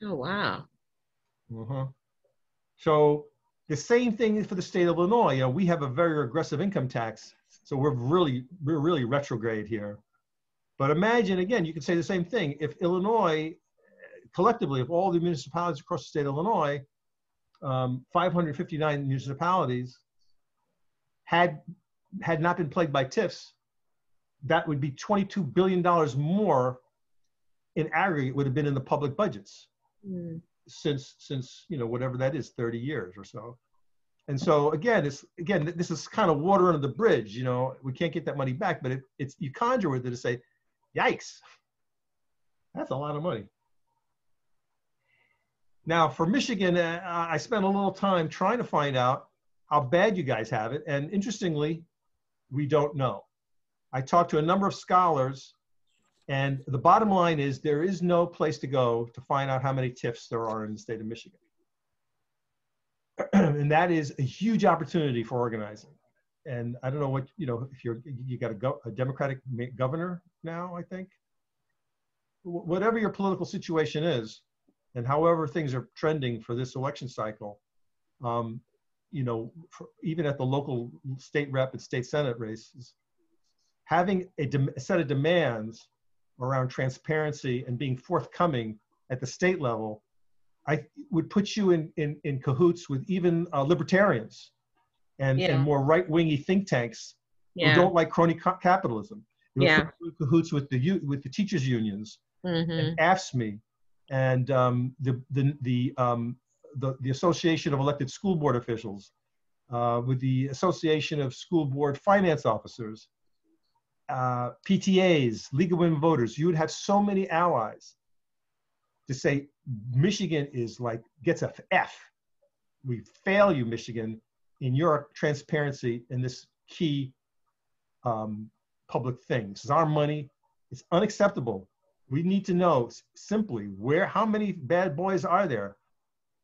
Oh, wow. So the same thing for the state of Illinois. We have a very aggressive income tax, so we're really retrograde here. But imagine, again, you could say the same thing. If Illinois, collectively, if all the municipalities across the state of Illinois, 559 municipalities, had not been plagued by TIFs, that would be $22 billion more in aggregate would have been in the public budgets. Mm. Since whatever that is, 30 years or so. And so again, this is kind of water under the bridge. We can't get that money back, but it's you conjure with it to say, yikes, that's a lot of money. Now for Michigan, I spent a little time trying to find out how bad you guys have it, and interestingly, we don't know. I talked to a number of scholars. And the bottom line is there is no place to go to find out how many TIFs there are in the state of Michigan. And that is a huge opportunity for organizing. And I don't know what, if you got a Democratic governor now, I think. Whatever your political situation is, and however things are trending for this election cycle, you know, even at the local state rep and state senate races, having a set of demands around transparency and being forthcoming at the state level, I would put you in cahoots with even libertarians and more right-wingy think tanks who don't like crony capitalism. It would put you in cahoots with the teachers unions and AFSCME and the Association of Elected School Board Officials, with the Association of School Board Finance Officers, PTAs, League of Women Voters. You would have so many allies to say Michigan is like, gets a F. We fail you, Michigan, in your transparency in this key public thing. This is our money. It's unacceptable. We need to know simply how many bad boys are there?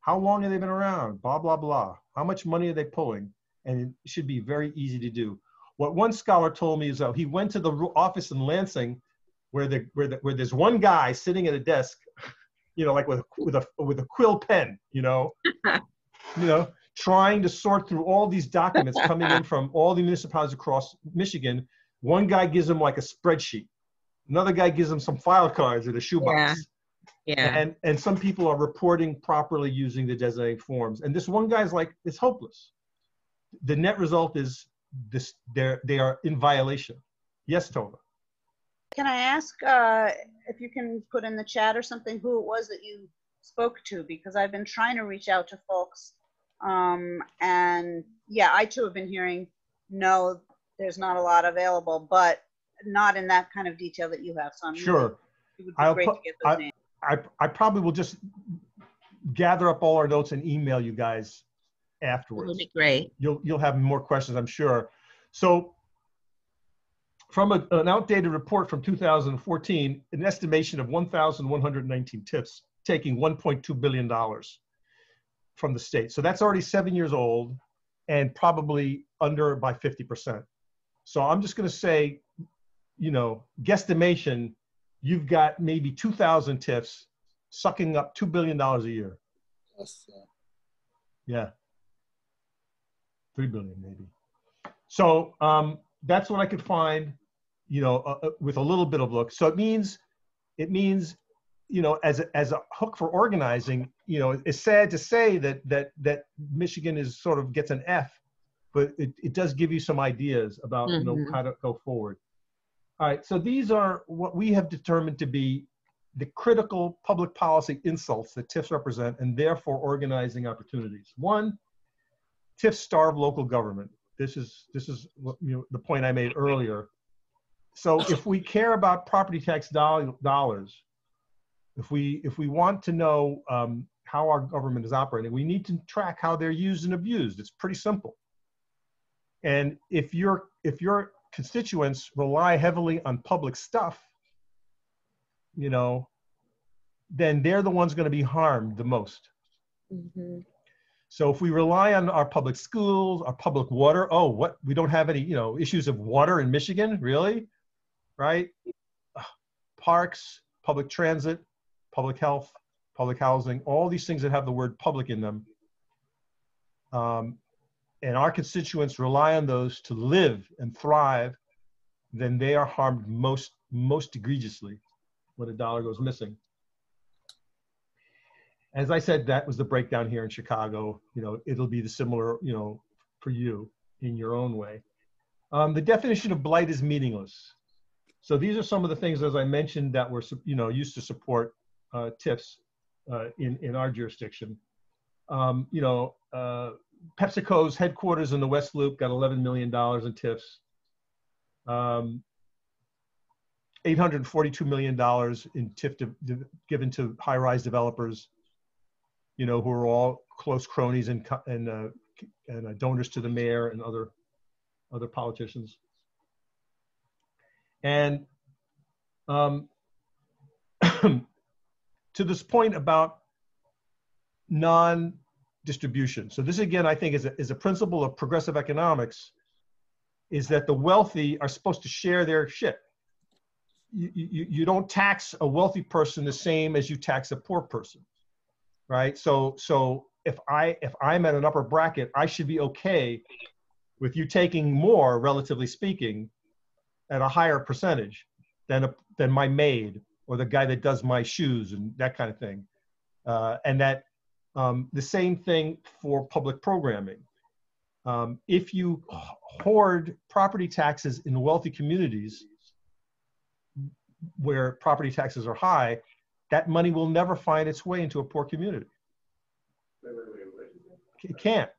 How long have they been around? Blah, blah, blah. How much money are they pulling? And it should be very easy to do. What one scholar told me is that he went to the office in Lansing where there's one guy sitting at a desk, you know, like with a quill pen, you know, trying to sort through all these documents coming in from all the municipalities across Michigan. One guy gives him like a spreadsheet. Another guy gives him some file cards in a shoebox. And some people are reporting properly using the designated forms. And this one guy's like, it's hopeless. The net result is they are in violation. Yes, Tova. Can I ask if you can put in the chat or something who it was that you spoke to? Because I've been trying to reach out to folks. And yeah, I too have been hearing, no, there's not a lot available, but not in that kind of detail that you have. So I'm sure. Really, it would be great to get those names. I probably will just gather up all our notes and email you guys afterwards. That would be great. You'll have more questions, I'm sure. So from an outdated report from 2014, an estimation of 1,119 TIFs taking $1.2 billion from the state. So that's already 7 years old and probably under by 50%. So I'm just going to say, you know, guesstimation, you've got maybe 2,000 TIFs sucking up $2 billion a year. Yes. Yeah. 3 billion maybe. So that's what I could find, you know, with a little bit of look. So it means, you know, as a hook for organizing, you know, it's sad to say that Michigan is sort of gets an F, but it does give you some ideas about you know, how to go forward. All right, so these are what we have determined to be the critical public policy insults that TIFs represent and therefore organizing opportunities. One, TIFs starve local government. This is you know, the point I made earlier. So if we care about property tax dollars, if we want to know how our government is operating, we need to track how they're used and abused. It's pretty simple. And if your constituents rely heavily on public stuff, you know, then they're the ones going to be harmed the most. So if we rely on our public schools, our public water, oh, what, we don't have any, you know, issues of water in Michigan, really? Right? Parks, public transit, public health, public housing, all these things that have the word public in them. And our constituents rely on those to live and thrive, then they are harmed most egregiously when a dollar goes missing. As I said, that was the breakdown here in Chicago. You know, it'll be the similar, you know, for you in your own way. The definition of blight is meaningless. So these are some of the things, as I mentioned, that were, you know, used to support TIFs in our jurisdiction. You know, PepsiCo's headquarters in the West Loop got $11 million in TIFs. $842 million in TIF given to high-rise developers, you know, who are all close cronies and donors to the mayor and other politicians. And to this point about non-distribution. So this, again, I think is a principle of progressive economics, is that the wealthy are supposed to share their shit. You don't tax a wealthy person the same as you tax a poor person. right? So if I'm at an upper bracket, I should be okay with you taking more, relatively speaking, at a higher percentage than my maid or the guy that does my shoes and that kind of thing. And that the same thing for public programming. If you hoard property taxes in wealthy communities where property taxes are high, that money will never find its way into a poor community. It can't,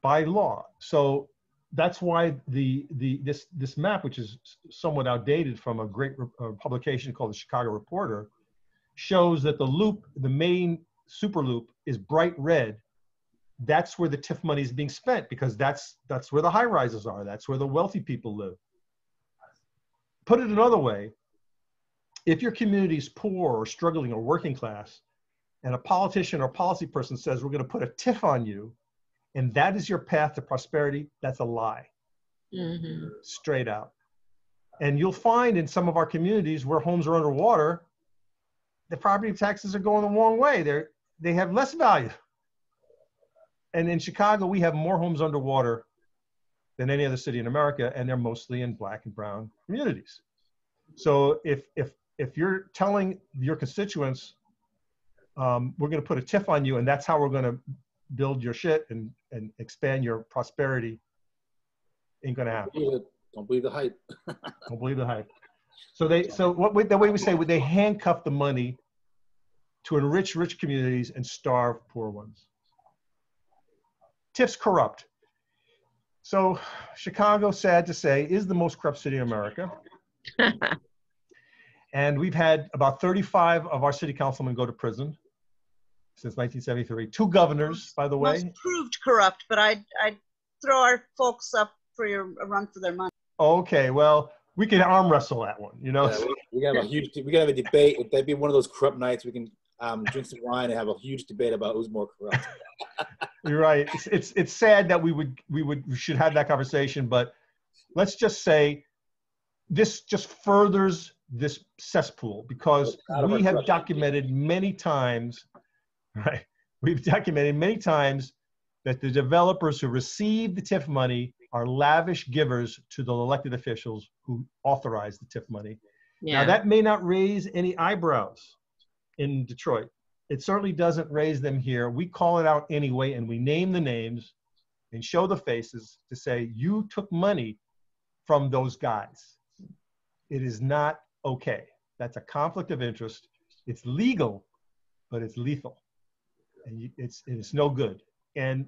by law. So that's why this map, which is somewhat outdated from a great publication called the Chicago Reporter, shows that the loop, the main super loop, is bright red. That's where the TIF money is being spent, because that's where the high rises are. That's where the wealthy people live. Put it another way, if your community is poor or struggling or working class, and a politician or policy person says, we're going to put a TIF on you, and that is your path to prosperity, that's a lie. Mm-hmm. Straight out. And you'll find in some of our communities where homes are underwater, the property taxes are going the wrong way. They have less value. And in Chicago, we have more homes underwater than any other city in America, and they're mostly in Black and brown communities. So if you're telling your constituents, we're going to put a TIF on you, and that's how we're going to build your shit and expand your prosperity, ain't going to happen. Don't believe the hype. Don't believe the hype. So the way we say, they handcuff the money to enrich rich communities and starve poor ones. TIFs corrupt. So Chicago, sad to say, is the most corrupt city in America. And we've had about 35 of our city councilmen go to prison since 1973. 2 governors, by the way. Most proved corrupt, but I'd throw our folks up for a run for their money. Okay, well, we can arm wrestle that one, you know. Yeah, we can have a debate. If that'd be one of those corrupt nights, we can drink some wine and have a huge debate about who's more corrupt. You're right. It's sad that we should have that conversation, but let's just say this just furthers this cesspool, because we have documented many times, right? We've documented many times that the developers who receive the TIF money are lavish givers to the elected officials who authorize the TIF money. Yeah. Now, that may not raise any eyebrows in Detroit. It certainly doesn't raise them here. We call it out anyway, and we name the names and show the faces to say, you took money from those guys. It is not okay. That's a conflict of interest. It's legal, but it's lethal. And it's no good. And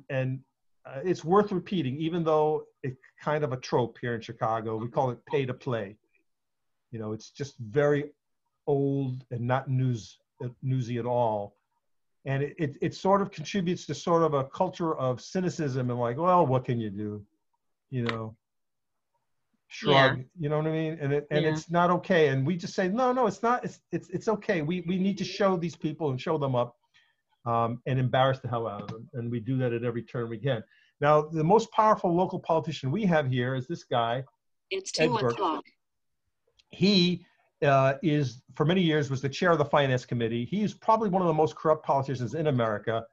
it's worth repeating, even though it's kind of a trope here in Chicago. We call it pay to play. You know, it's just very old and not newsy at all. And it sort of contributes to sort of a culture of cynicism and like, well, what can you do? You know, shrug, you know what I mean? And it's not okay. And we just say, no, it's not. It's okay. We need to show these people and show them up and embarrass the hell out of them. And we do that at every turn we can. Now, the most powerful local politician we have here is this guy. It's 2 o'clock. He is, for many years, was the chair of the finance committee. He's probably one of the most corrupt politicians in America,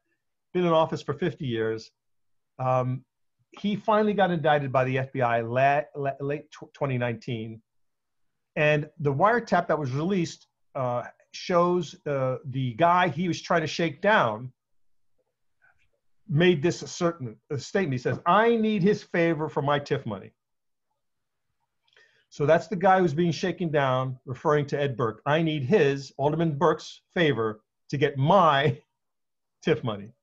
been in office for 50 years. He finally got indicted by the FBI late 2019. And the wiretap that was released shows the guy he was trying to shake down made this statement. He says, I need his favor for my TIF money. So that's the guy who's being shaken down, referring to Ed Burke. I need his, Alderman Burke's, favor to get my TIF money.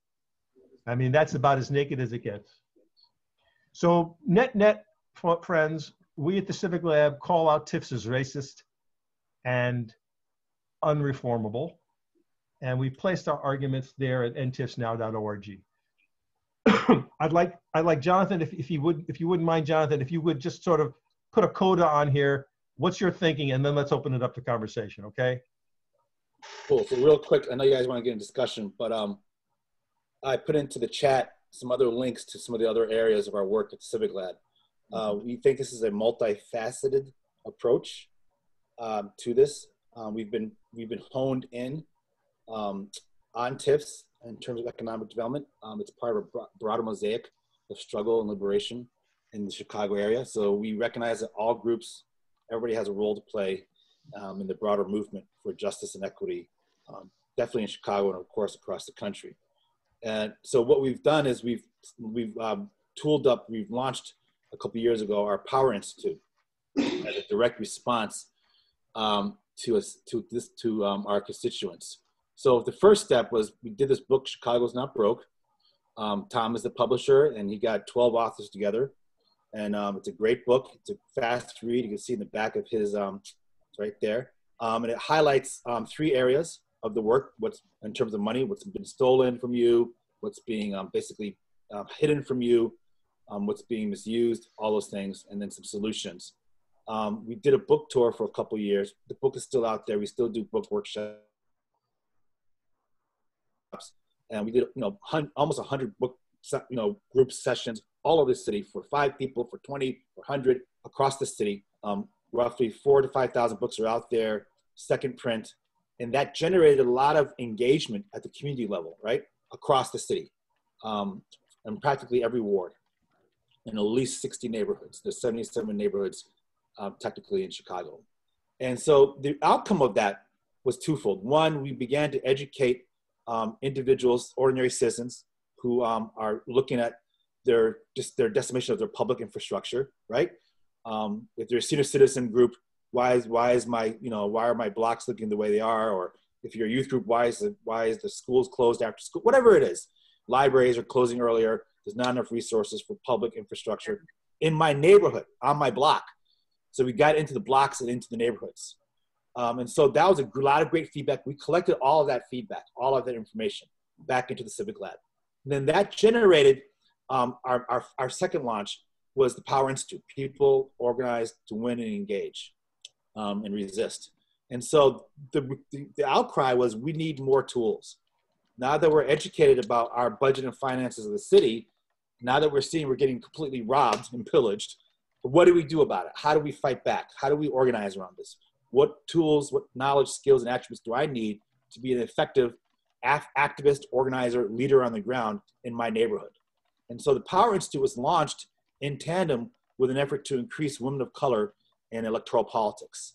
I mean, that's about as naked as it gets. So net, friends, we at the Civic Lab call out TIFs as racist and unreformable. And we placed our arguments there at ntifsnow.org. I'd like Jonathan, if you wouldn't mind, Jonathan, if you would just sort of put a coda on here. What's your thinking? And then let's open it up to conversation, okay? Cool. So real quick, I know you guys want to get in discussion, but I put into the chat some other links to some of the other areas of our work at CivicLab. We think this is a multifaceted approach to this. We've been honed in on on TIFs in terms of economic development. It's part of a broader mosaic of struggle and liberation in the Chicago area. So we recognize that all groups, everybody has a role to play in the broader movement for justice and equity, definitely in Chicago and of course across the country. And so what we've done is we've tooled up, we've launched a couple of years ago our Power Institute as a direct response to our constituents. So the first step was we did this book, Chicago's Not Broke. Tom is the publisher, and he got 12 authors together. And it's a great book. It's a fast read. You can see in the back of his, it's right there. And it highlights 3 areas of the work, what's in terms of money, what's been stolen from you, what's being basically hidden from you, what's being misused, all those things, and then some solutions. We did a book tour for a couple of years. The book is still out there. We still do book workshops. And we did, almost 100 book, group sessions all over the city for 5 people, for 20, for 100 across the city. Roughly 4,000 to 5,000 books are out there, second print. And that generated a lot of engagement at the community level, right? Across the city, and practically every ward in at least 60 neighborhoods. There's 77 neighborhoods technically in Chicago. And so the outcome of that was twofold. One, we began to educate individuals, ordinary citizens who are looking at their decimation of their public infrastructure, right? If they're a senior citizen group, why are my blocks looking the way they are? Or if you're a youth group, why is the schools closed after school? Whatever it is, libraries are closing earlier. There's not enough resources for public infrastructure in my neighborhood, on my block. So we got into the blocks and into the neighborhoods. And so that was a lot of great feedback. We collected all of that feedback, all of that information back into the CivicLab. And then that generated our second launch was the Power Institute. People organized to win and engage and resist. And so the outcry was we need more tools. Now that we're educated about our budget and finances of the city, now that we're seeing we're getting completely robbed and pillaged, what do we do about it? How do we fight back? How do we organize around this? What tools, what knowledge, skills, and attributes do I need to be an effective activist, organizer, leader on the ground in my neighborhood? And so the Power Institute was launched in tandem with an effort to increase women of color in electoral politics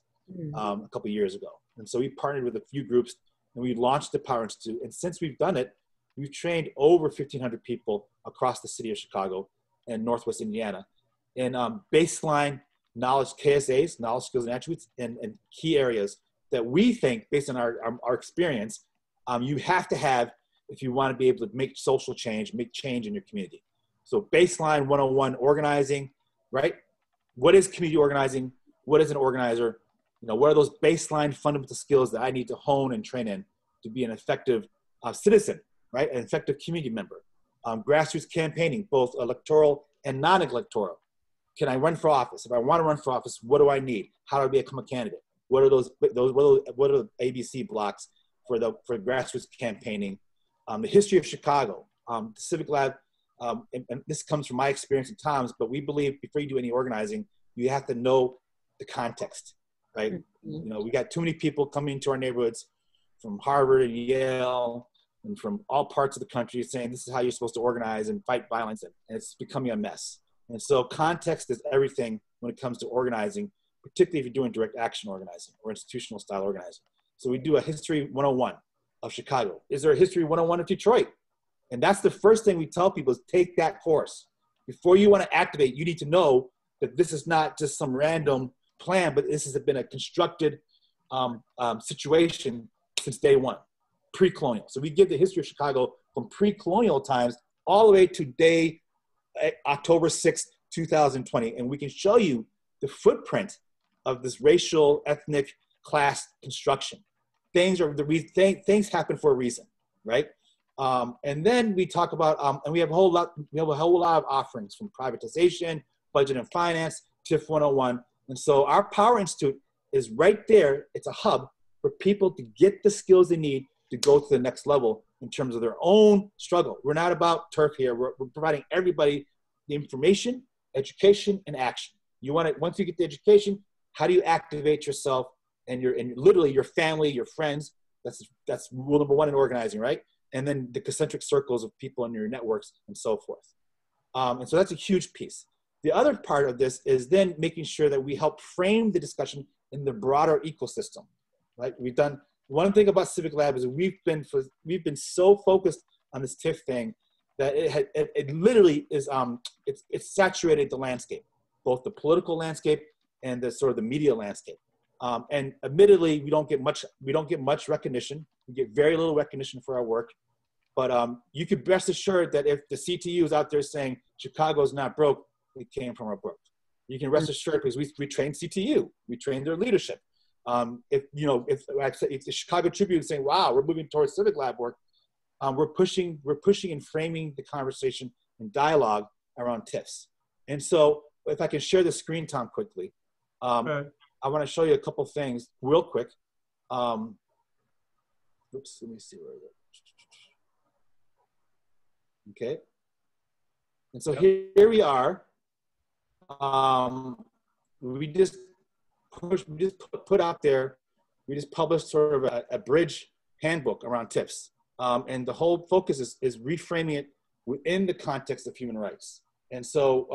a couple of years ago. And so we partnered with a few groups and we launched the Power Institute. And since we've done it, we've trained over 1,500 people across the city of Chicago and Northwest Indiana in baseline knowledge, KSAs, knowledge, skills, and attributes, and key areas that we think, based on our experience, you have to have if you want to be able to make social change, make change in your community. So baseline 101 organizing, right? What is community organizing? What is an organizer? What are those baseline fundamental skills that I need to hone and train in to be an effective citizen, right? An effective community member. Grassroots campaigning, both electoral and non-electoral. Can I run for office? If I want to run for office, what do I need? How do I become a candidate? What are the ABC blocks for grassroots campaigning? The history of Chicago, the CivicLab, and this comes from my experience and Tom's, but we believe before you do any organizing, you have to know the context, right? We got too many people coming to our neighborhoods from Harvard and Yale and from all parts of the country saying this is how you're supposed to organize and fight violence, and it's becoming a mess. And so context is everything when it comes to organizing, particularly if you're doing direct action organizing or institutional style organizing. So we do a history 101 of Chicago. Is there a history 101 of Detroit? And that's the first thing we tell people is take that course. Before you want to activate, you need to know that this is not just some random plan, but this has been a constructed situation since day one, pre-colonial. So we give the history of Chicago from pre-colonial times all the way to October 6th, 2020. And we can show you the footprint of this racial, ethnic, class construction. Things happen for a reason, right? And then we talk about, and we have a whole lot of offerings from privatization, budget and finance, TIF 101. And so our Power Institute is right there. It's a hub for people to get the skills they need to go to the next level in terms of their own struggle. We're not about turf here. We're providing everybody the information, education, and action. Once you get the education, how do you activate yourself and literally your family, your friends, That's rule number one in organizing, right? And then the concentric circles of people in your networks and so forth. And so that's a huge piece. The other part of this is then making sure that we help frame the discussion in the broader ecosystem, right? We've done one thing about CivicLab is we've been so focused on this TIF thing that it literally is it's saturated the landscape, both the political landscape and the sort of the media landscape. And admittedly, we don't get much recognition. We get very little recognition for our work. But you can rest assured that if the CTU is out there saying Chicago's not broke, it came from our broke. You can rest assured because we trained CTU, we trained their leadership. If the Chicago Tribune is saying, "Wow, we're moving towards CivicLab work," we're pushing and framing the conversation and dialogue around TIFs. And so, if I can share the screen, Tom, quickly, I want to show you a couple things real quick. Oops, let me see where it is. Okay, and so here we are. We just put out there. We just published sort of a bridge handbook around TIFs, and the whole focus is reframing it within the context of human rights. And so,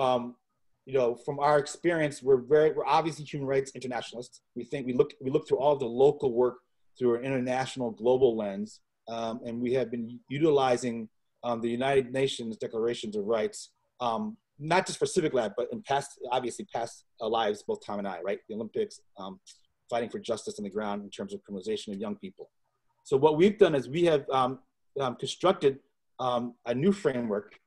you know, from our experience, we're obviously human rights internationalists. We look through all the local work through an international global lens, and we have been utilizing the United Nations Declarations of Rights, not just for CivicLab, but in past lives, both Tom and I, right? The Olympics, fighting for justice on the ground in terms of criminalization of young people. So what we've done is we have constructed a new framework,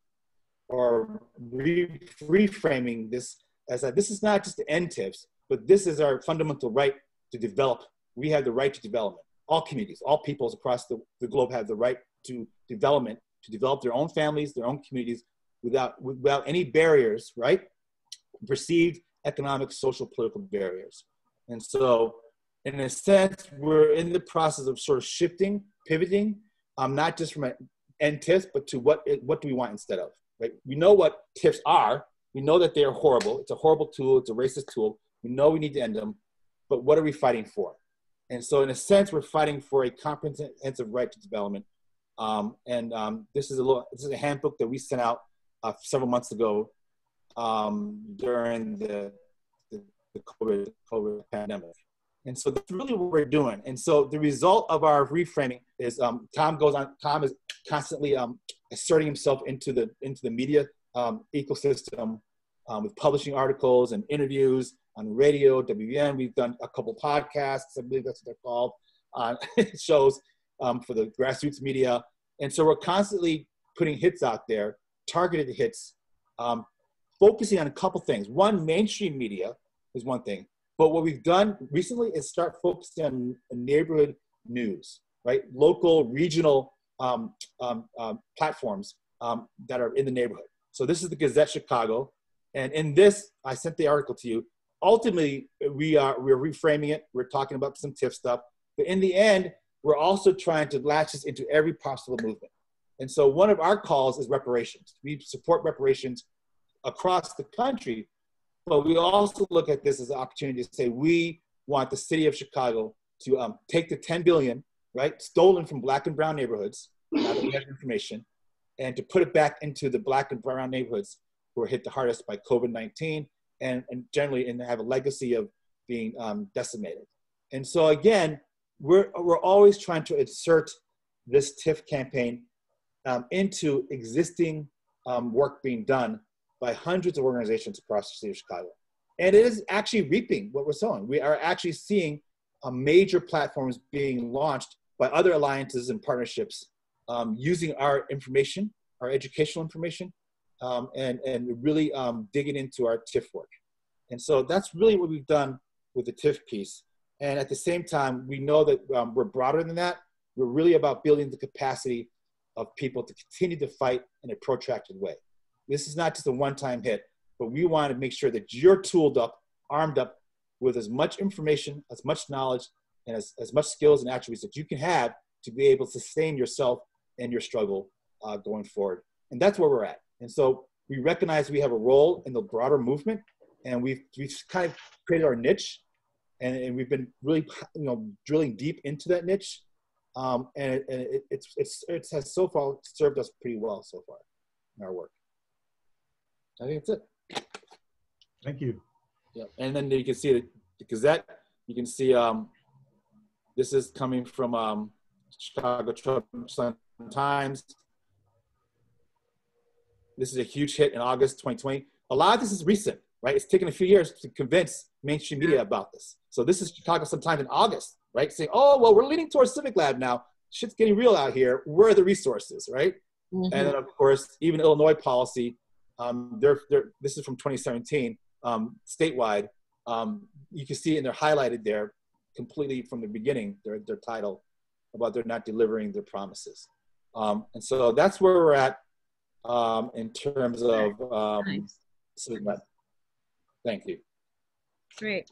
or reframing this as that this is not just the end TIFs, but this is our fundamental right to develop. We have the right to development. All communities, all peoples across the globe have the right to development, to develop their own families, their own communities, without any barriers, right? Perceived economic, social, political barriers. And so, in a sense, we're in the process of sort of shifting, pivoting, not just from an end TIFs, but to what do we want instead of, right? We know what TIFs are. We know that they are horrible. It's a horrible tool. It's a racist tool. We know we need to end them, but what are we fighting for? And so, in a sense, we're fighting for a comprehensive right to development. This is a handbook that we sent out several months ago during the COVID pandemic. And so that's really what we're doing. And so the result of our reframing is Tom is constantly asserting himself into the media ecosystem with publishing articles and interviews on radio, WN. We've done a couple podcasts, I believe that's what they're called, shows for the grassroots media. And so we're constantly putting hits out there, targeted hits, focusing on a couple things. One, mainstream media is one thing. But what we've done recently is start focusing on neighborhood news, right? Local, regional platforms that are in the neighborhood. So this is the Gazette Chicago. And in this, I sent the article to you. Ultimately, we're reframing it. We're talking about some TIF stuff. But in the end, we're also trying to latch this into every possible movement. And so one of our calls is reparations. We support reparations across the country, but we also look at this as an opportunity to say we want the city of Chicago to take the $10 billion, right, stolen from Black and brown neighborhoods, now that we have information, and to put it back into the Black and brown neighborhoods who are hit the hardest by COVID-19 and generally and have a legacy of being decimated. And so again, we're always trying to insert this TIF campaign into existing work being done by hundreds of organizations across the city of Chicago. And it is actually reaping what we're sowing. We are actually seeing major platforms being launched by other alliances and partnerships using our information, our educational information, and really digging into our TIF work. And so that's really what we've done with the TIF piece. And at the same time, we know that we're broader than that. We're really about building the capacity of people to continue to fight in a protracted way. This is not just a one-time hit, but we want to make sure that you're tooled up, armed up with as much information, as much knowledge, and as much skills and attributes that you can have to be able to sustain yourself and your struggle going forward. And that's where we're at. And so we recognize we have a role in the broader movement, and we've kind of created our niche, and we've been really drilling deep into that niche. and it has so far served us pretty well so far in our work. I think that's it. Thank you. Yeah, and then you can see the Gazette. You can see this is coming from Chicago Sun-Times. This is a huge hit in August 2020. A lot of this is recent, right? It's taken a few years to convince mainstream media about this. So this is Chicago Sun-Times in August, right? Saying, oh, well, we're leaning towards CivicLab now. Shit's getting real out here. Where are the resources, right? Mm-hmm. And then, of course, even Illinois policy, this is from 2017, statewide. You can see, and they're highlighted there completely from the beginning, their title about they're not delivering their promises. And so that's where we're at in terms of Nice. CivicLab. Thank you. Great.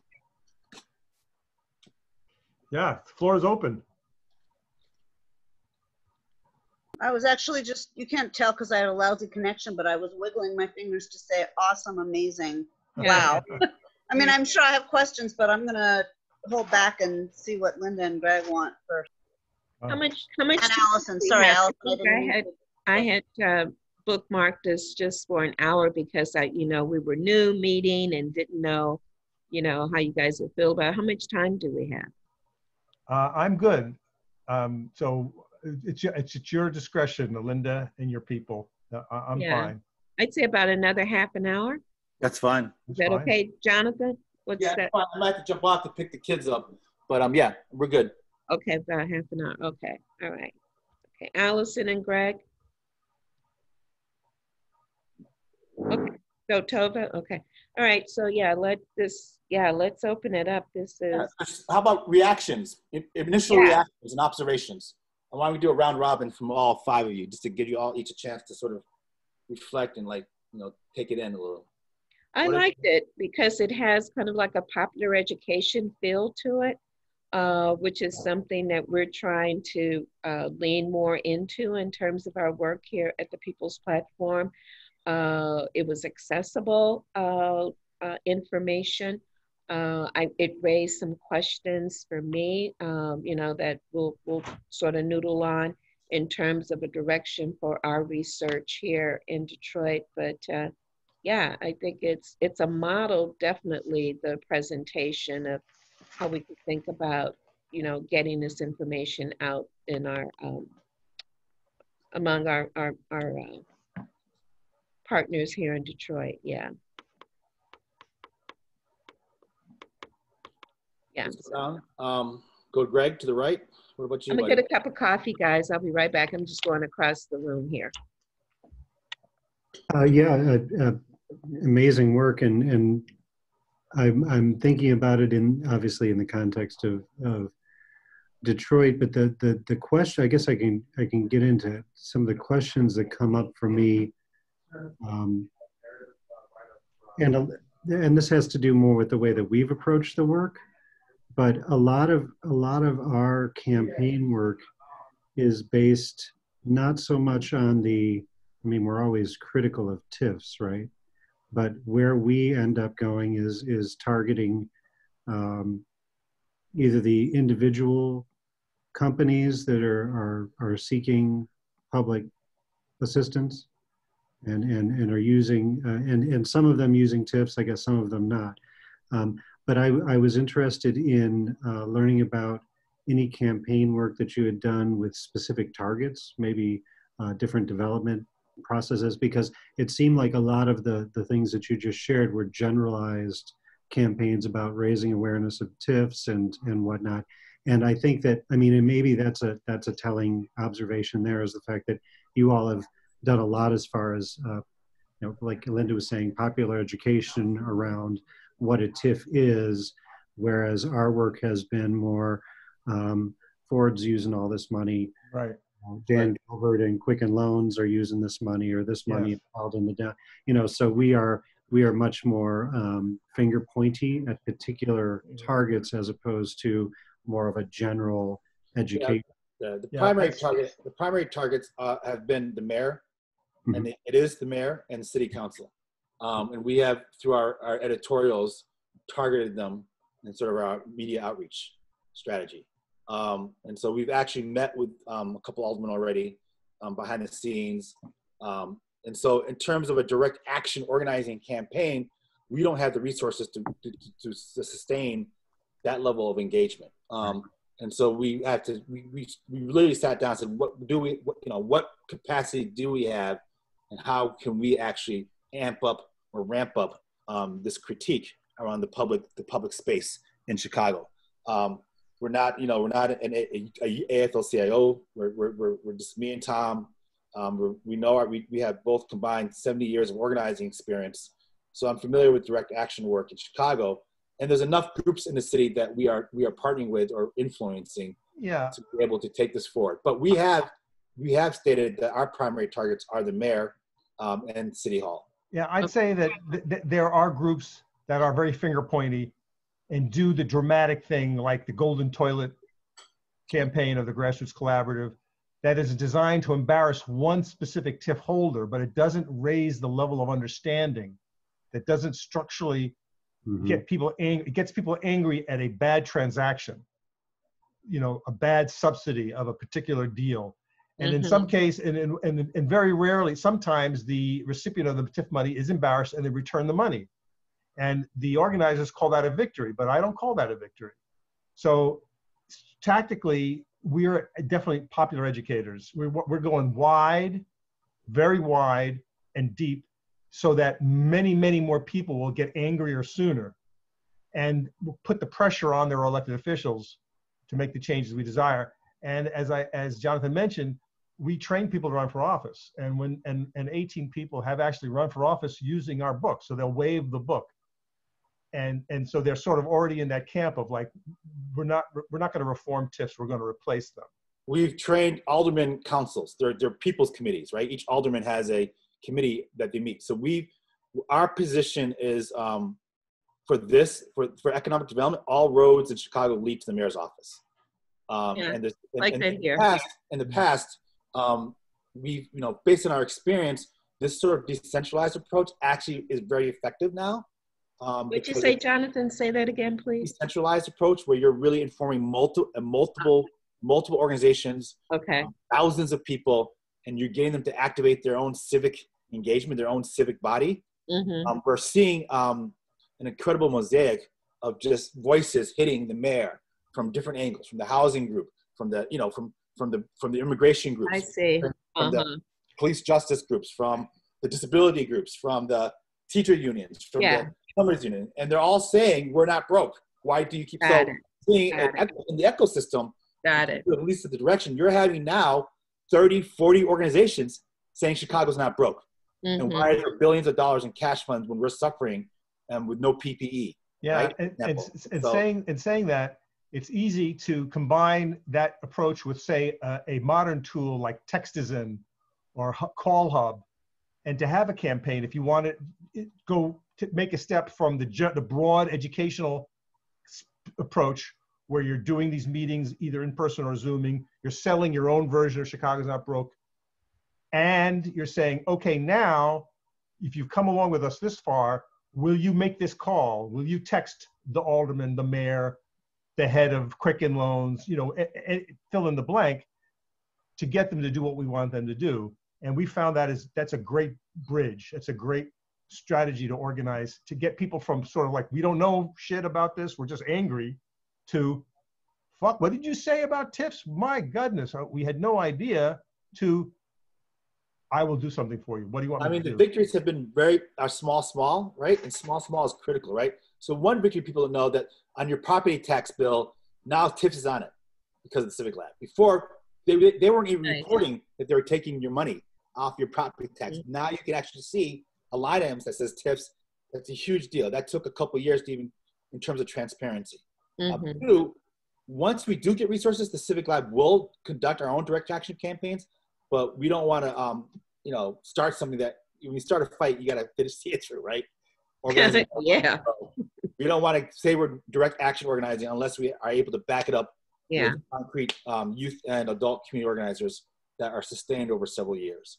Yeah, the floor is open. I was actually just, you can't tell because I had a lousy connection, but I was wiggling my fingers to say awesome, amazing, wow. I mean, I'm sure I have questions, but I'm going to hold back and see what Linda and Greg want first. How much? And Allison, sorry, Allison. I had bookmarked this just for an hour because we were new meeting and didn't know, how you guys would feel about it. How much time do we have? I'm good. So it's at your discretion, Linda and your people. I'm fine. I'd say about another half an hour. That's fine. Is that okay, Jonathan? What's that? I might have to jump off to pick the kids up, but yeah, we're good. Okay, about half an hour. Okay, all right. Okay, Allison and Greg. Okay, so Tova. Okay, all right. So let's open it up. This is. How about reactions? Initial reactions and observations. Why don't we do a round robin from all five of you, just to give you all each a chance to sort of reflect and take it in a little. I liked it because it has kind of like a popular education feel to it, which is something that we're trying to lean more into in terms of our work here at the People's Platform. It was accessible information. It raised some questions for me, that we'll sort of noodle on in terms of a direction for our research here in Detroit. But I think it's a model, definitely, the presentation of how we could think about, getting this information out in our among our partners here in Detroit. Yeah. Go Greg to the right. What about you? I'm gonna get a cup of coffee, guys. I'll be right back. I'm just going across the room here. Amazing work, and I'm thinking about it obviously in the context of Detroit, but the question, I guess I can get into some of the questions that come up for me, and this has to do more with the way that we've approached the work. But a lot of our campaign work is based not so much on we're always critical of TIFs, right? But where we end up going is targeting either the individual companies that are seeking public assistance and are using, and some of them using TIFs, I guess some of them not. But I was interested in learning about any campaign work that you had done with specific targets, maybe different development processes, because it seemed like a lot of the things that you just shared were generalized campaigns about raising awareness of TIFs and whatnot. And I think that, and maybe that's a telling observation there, is the fact that you all have done a lot as far as, like Linda was saying, popular education around what a TIF is, whereas our work has been more Ford's using all this money. Right. Dan Gilbert and Quicken Loans are using this money, or this money held in the down. So we are much more finger pointy at particular targets as opposed to more of a general education. The primary targets have been the mayor, and it is the mayor and the city council. And we have, through our editorials, targeted them in sort of our media outreach strategy. And so we've actually met with a couple aldermen already behind the scenes. And so in terms of a direct action organizing campaign, we don't have the resources to sustain that level of engagement. And so we had to, we literally sat down and said, what capacity do we have, and how can we actually amp up or ramp up this critique around the public space in Chicago? We're not an AFL-CIO. We're just me and Tom. We have both combined 70 years of organizing experience. So I'm familiar with direct action work in Chicago, and there's enough groups in the city that we are partnering with or influencing to be able to take this forward. But we have stated that our primary targets are the mayor and City Hall. Yeah, I'd say that there are groups that are very finger pointy and do the dramatic thing, like the Golden Toilet campaign of the Grassroots Collaborative, that is designed to embarrass one specific TIF holder, but it doesn't raise the level of understanding. That doesn't structurally get people angry. It gets people angry at a bad transaction, a bad subsidy of a particular deal. And in some cases, and very rarely, sometimes the recipient of the TIF money is embarrassed and they return the money. And the organizers call that a victory, but I don't call that a victory. So tactically, we're definitely popular educators. We're going wide, very wide and deep, so that many, many more people will get angrier sooner, and we'll put the pressure on their elected officials to make the changes we desire. And as Jonathan mentioned, we train people to run for office, and 18 people have actually run for office using our book, so they'll waive the book. And so they're sort of already in that camp of like, we're not going to reform TIFs, we're going to replace them. We've trained alderman councils. They're people's committees, right? Each alderman has a committee that they meet. So our position is for economic development, all roads in Chicago lead to the mayor's office. In the past, we've, based on our experience, this sort of decentralized approach actually is very effective now. Would you say, Jonathan, say that again, please? Decentralized approach, where you're really informing multiple organizations, thousands of people, and you're getting them to activate their own civic engagement, their own civic body. We're seeing an incredible mosaic of just voices hitting the mayor from different angles, from the housing group, from the from the immigration groups, I see, from the police justice groups, from the disability groups, from the teacher unions, from the plumbers union, and they're all saying we're not broke. Why do you keep seeing in the ecosystem? Got it. At least at the direction you're having now, 30, 40 organizations saying Chicago's not broke. And why are there billions of dollars in cash funds when we're suffering with no PPE? Yeah, right? and saying that, it's easy to combine that approach with, say, a modern tool like Textizen or Call Hub, and to have a campaign if you want to go to make a step from the broad educational approach, where you're doing these meetings either in person or Zooming, you're selling your own version of Chicago's Not Broke, and you're saying, okay, now, if you've come along with us this far, will you make this call? Will you text the alderman, the mayor, the head of Quicken Loans, fill in the blank, to get them to do what we want them to do? And we found that's a great bridge. It's a great strategy to organize, to get people from sort of like, we don't know shit about this, we're just angry, to, fuck, what did you say about TIFs? My goodness, we had no idea, to, I will do something for you. What do you want me to do? The victories have been small, right? And small is critical, right? So one victory people know that on your property tax bill, now TIFs is on it because of the CivicLab. Before, they weren't even reporting that they were taking your money off your property tax. Now you can actually see a line item that says TIFs. That's a huge deal. That took a couple of years to even, in terms of transparency. Two, once we do get resources, the CivicLab will conduct our own direct action campaigns, but we don't want to, start something that, when you start a fight, you got to finish see it through, right? Yeah. We don't want to say we're direct action organizing unless we are able to back it up with concrete youth and adult community organizers that are sustained over several years.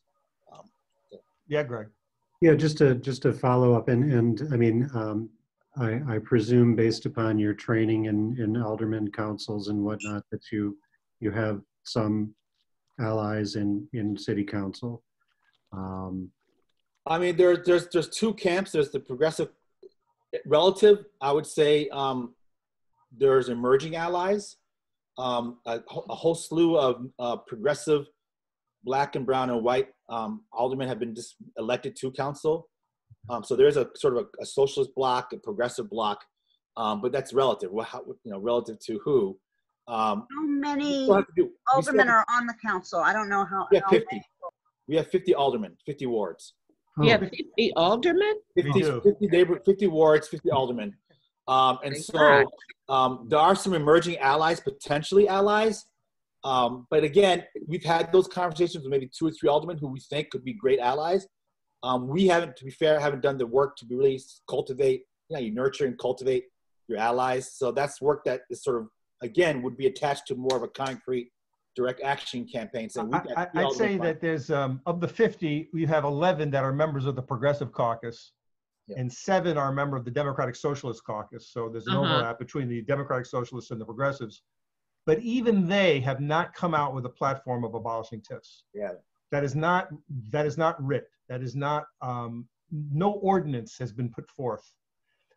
Yeah, Greg. Yeah, just to follow up, and I mean, I presume based upon your training in alderman councils and whatnot that you have some allies in city council. I mean, there's two camps. There's the progressive relative. I would say there's emerging allies. A whole slew of progressive Black and brown and white aldermen have been just elected to council. So there's a sort of a socialist bloc, a progressive bloc, but that's relative. Well, how, relative to who? How many aldermen are on the council? I don't know how. Yeah, 50. We have 50 aldermen, 50 wards. You have 50 aldermen? 50 wards, 50 aldermen. And so there are some emerging allies, potentially allies. But again, we've had those conversations with maybe 2 or 3 aldermen who we think could be great allies. We haven't, to be fair, haven't done the work to really cultivate, you nurture and cultivate your allies. So that's work that is sort of, again, would be attached to more of a concrete direct action campaign. So I'd say that there's, of the 50, we have 11 that are members of the Progressive Caucus, and 7 are a member of the Democratic Socialist Caucus. So there's an overlap between the Democratic Socialists and the Progressives. But even they have not come out with a platform of abolishing TIFs. Yeah. That is not writ. That is not, no ordinance has been put forth.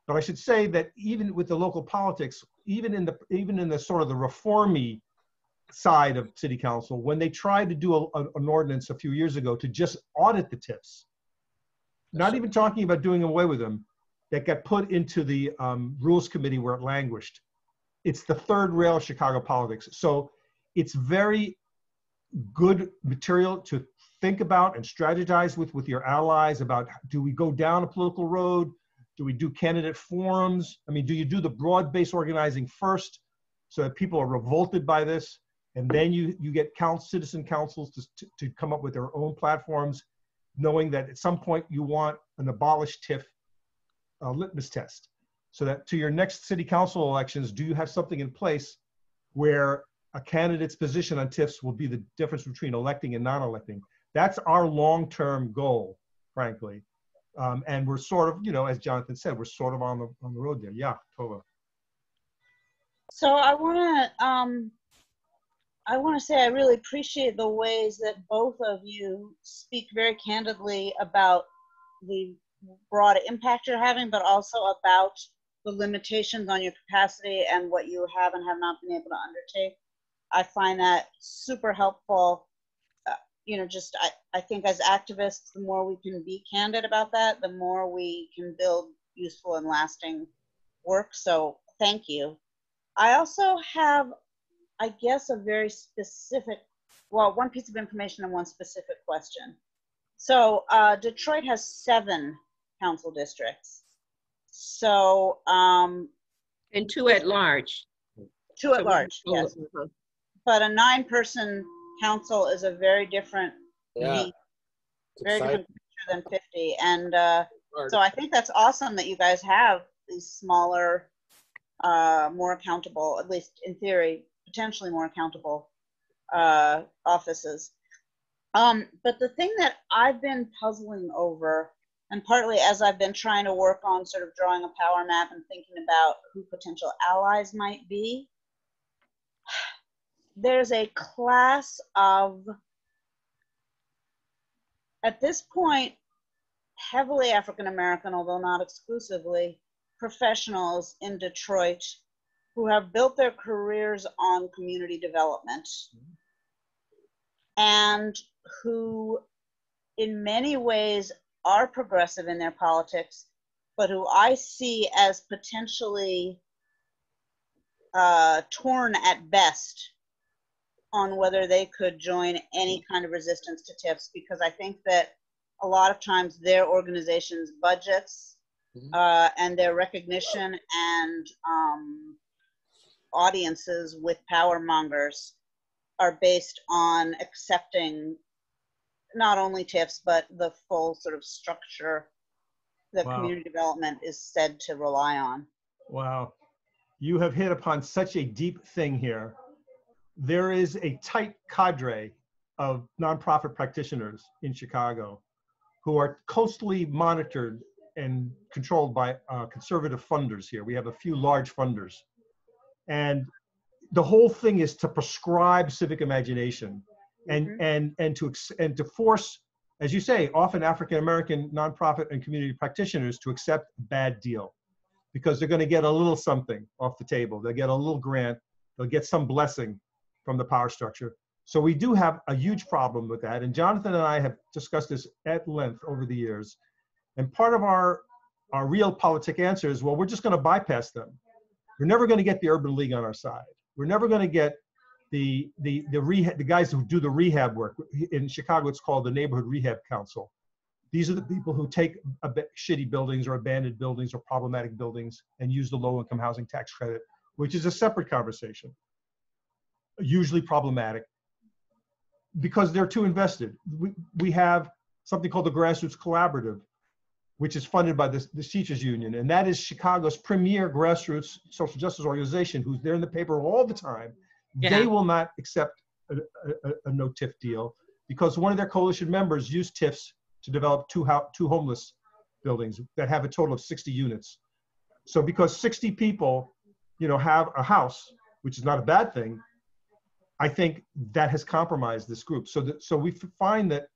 But I should say that even with the local politics, even in the sort of the reformy side of city council, when they tried to do an ordinance a few years ago to just audit the TIFs, not even talking about doing away with them, that got put into the rules committee where it languished. It's the third rail of Chicago politics. So it's very good material to think about and strategize with your allies about, do we go down a political road? Do we do candidate forums? I mean, do you do the broad-based organizing first so that people are revolted by this? And then you get citizen councils to come up with their own platforms, knowing that at some point you want an abolished TIF litmus test. So that to your next city council elections, do you have something in place where a candidate's position on TIFs will be the difference between electing and not electing? That's our long-term goal, frankly. And we're sort of, as Jonathan said, we're sort of on the road there. Yeah, Tova. So I want to say I really appreciate the ways that both of you speak very candidly about the broad impact you're having, but also about the limitations on your capacity and what you have and have not been able to undertake. I find that super helpful. I think as activists, the more we can be candid about that, the more we can build useful and lasting work. So thank you. I also have, I guess, a very specific, one piece of information and one specific question. So Detroit has 7 council districts. So, and 2 at large. 2 at large, yes. But a 9-person council is a very different beast, very different picture than 50. And so I think that's awesome that you guys have these smaller, more accountable, at least in theory, potentially more accountable offices. But the thing that I've been puzzling over, and partly as I've been trying to work on sort of drawing a power map and thinking about who potential allies might be, there's a class of, at this point, heavily African-American, although not exclusively, professionals in Detroit who have built their careers on community development and who in many ways are progressive in their politics, but who I see as potentially torn at best on whether they could join any kind of resistance to TIFs, because I think that a lot of times their organization's budgets and their recognition and audiences with power mongers are based on accepting not only TIFs, but the full sort of structure that community development is said to rely on. Wow. You have hit upon such a deep thing here. There is a tight cadre of nonprofit practitioners in Chicago who are closely monitored and controlled by conservative funders here. We have a few large funders. And the whole thing is to prescribe civic imagination and to force, as you say, often African-American nonprofit and community practitioners to accept a bad deal because they're going to get a little something off the table. They'll get a little grant. They'll get some blessing from the power structure. So we do have a huge problem with that. And Jonathan and I have discussed this at length over the years. And part of our realpolitik answer is, well, we're just going to bypass them. We're never going to get the Urban League on our side. We're never going to get the guys who do the rehab work. In Chicago, it's called the Neighborhood Rehab Council. These are the people who take shitty buildings or abandoned buildings or problematic buildings and use the low-income housing tax credit, which is a separate conversation, usually problematic, because they're too invested. We have something called the Grassroots Collaborative, which is funded by the Teachers Union, and that is Chicago's premier grassroots social justice organization, who's there in the paper all the time. Yeah. They will not accept a no TIF deal because one of their coalition members used TIFs to develop two homeless buildings that have a total of 60 units. So because 60 people, have a house, which is not a bad thing, I think that has compromised this group. So we find that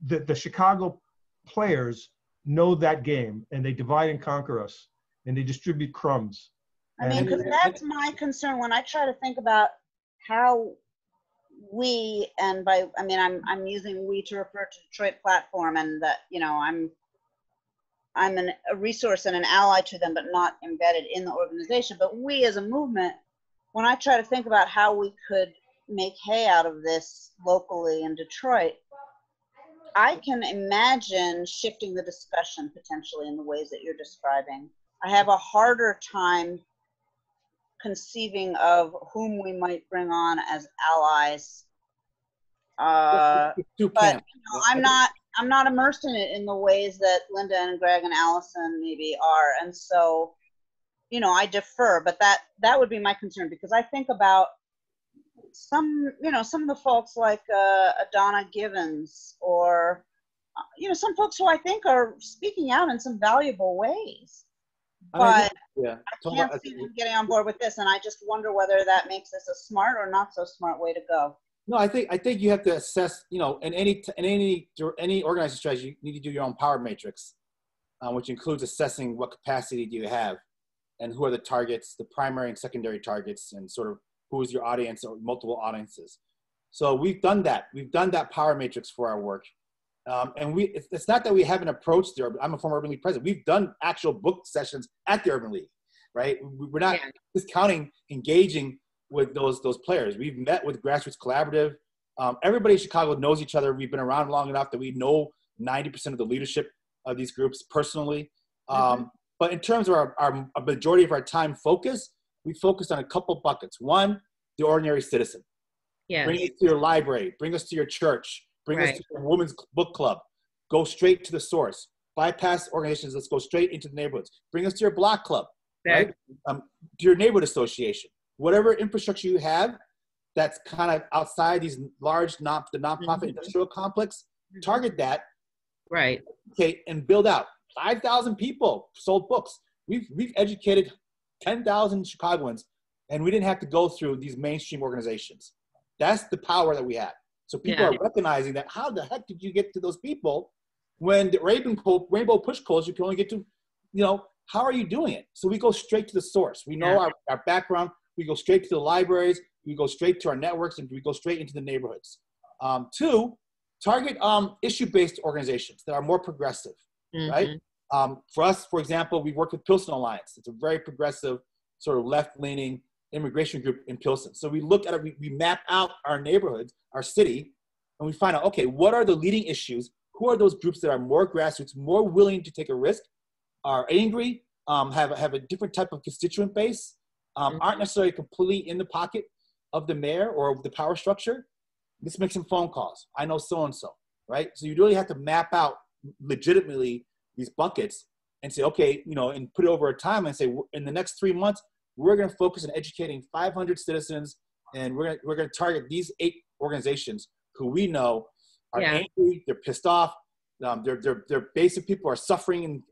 the Chicago players know that game, and they divide and conquer us, and they distribute crumbs. I mean, because that's my concern when I try to think about how we, and I'm using we to refer to Detroit platform, and that, I'm a resource and an ally to them, but not embedded in the organization. But we as a movement, when I try to think about how we could make hay out of this locally in Detroit, I can imagine shifting the discussion potentially in the ways that you're describing. I have a harder time conceiving of whom we might bring on as allies. But I'm not immersed in it in the ways that Linda and Greg and Allison maybe are, and so I defer. But that would be my concern, because I think about some of the folks like Donna Givens, or some folks who I think are speaking out in some valuable ways. But I can't see them getting on board with this, and I just wonder whether that makes this a smart or not so smart way to go. No, I think you have to assess, in any organizing strategy, you need to do your own power matrix, which includes assessing what capacity do you have, and who are the targets, the primary and secondary targets, and sort of who is your audience or multiple audiences. So we've done that. We've done that power matrix for our work. And it's not that we haven't approached I'm a former Urban League president. We've done actual book sessions at the Urban League, right? We're not discounting engaging with those players. We've met with Grassroots Collaborative. Everybody in Chicago knows each other. We've been around long enough that we know 90% of the leadership of these groups personally. But in terms of our majority of our time focus, we focused on a couple buckets. One, the ordinary citizen. Yes. Bring us to your library. Bring us to your church. Bring us to your women's book club. Go straight to the source. Bypass organizations. Let's go straight into the neighborhoods. Bring us to your block club, right? To your neighborhood association. Whatever infrastructure you have that's kind of outside these large the nonprofit industrial complex, target that. Right. Okay, and build out. 5,000 people sold books. We've educated 10,000 Chicagoans, and we didn't have to go through these mainstream organizations. That's the power that we have. So people are recognizing that. How the heck did you get to those people when the Rainbow Push Coalition, you can only get to, how are you doing it? So we go straight to the source. We know our background. We go straight to the libraries. We go straight to our networks, and we go straight into the neighborhoods. Two, target issue-based organizations that are more progressive, right? For us, for example, we work with Pilsen Alliance. It's a very progressive, sort of left-leaning immigration group in Pilsen. So we look at it, we map out our neighborhoods, our city, and we find out, okay, what are the leading issues? Who are those groups that are more grassroots, more willing to take a risk, are angry, have a different type of constituent base, aren't necessarily completely in the pocket of the mayor or of the power structure? Let's make some phone calls. I know so-and-so, right? So you really have to map out legitimately these buckets and say, okay, and put it over a time and say, in the next 3 months, we're going to focus on educating 500 citizens, and we're going to target these 8 organizations who we know are angry, they're pissed off, Their basic people are suffering in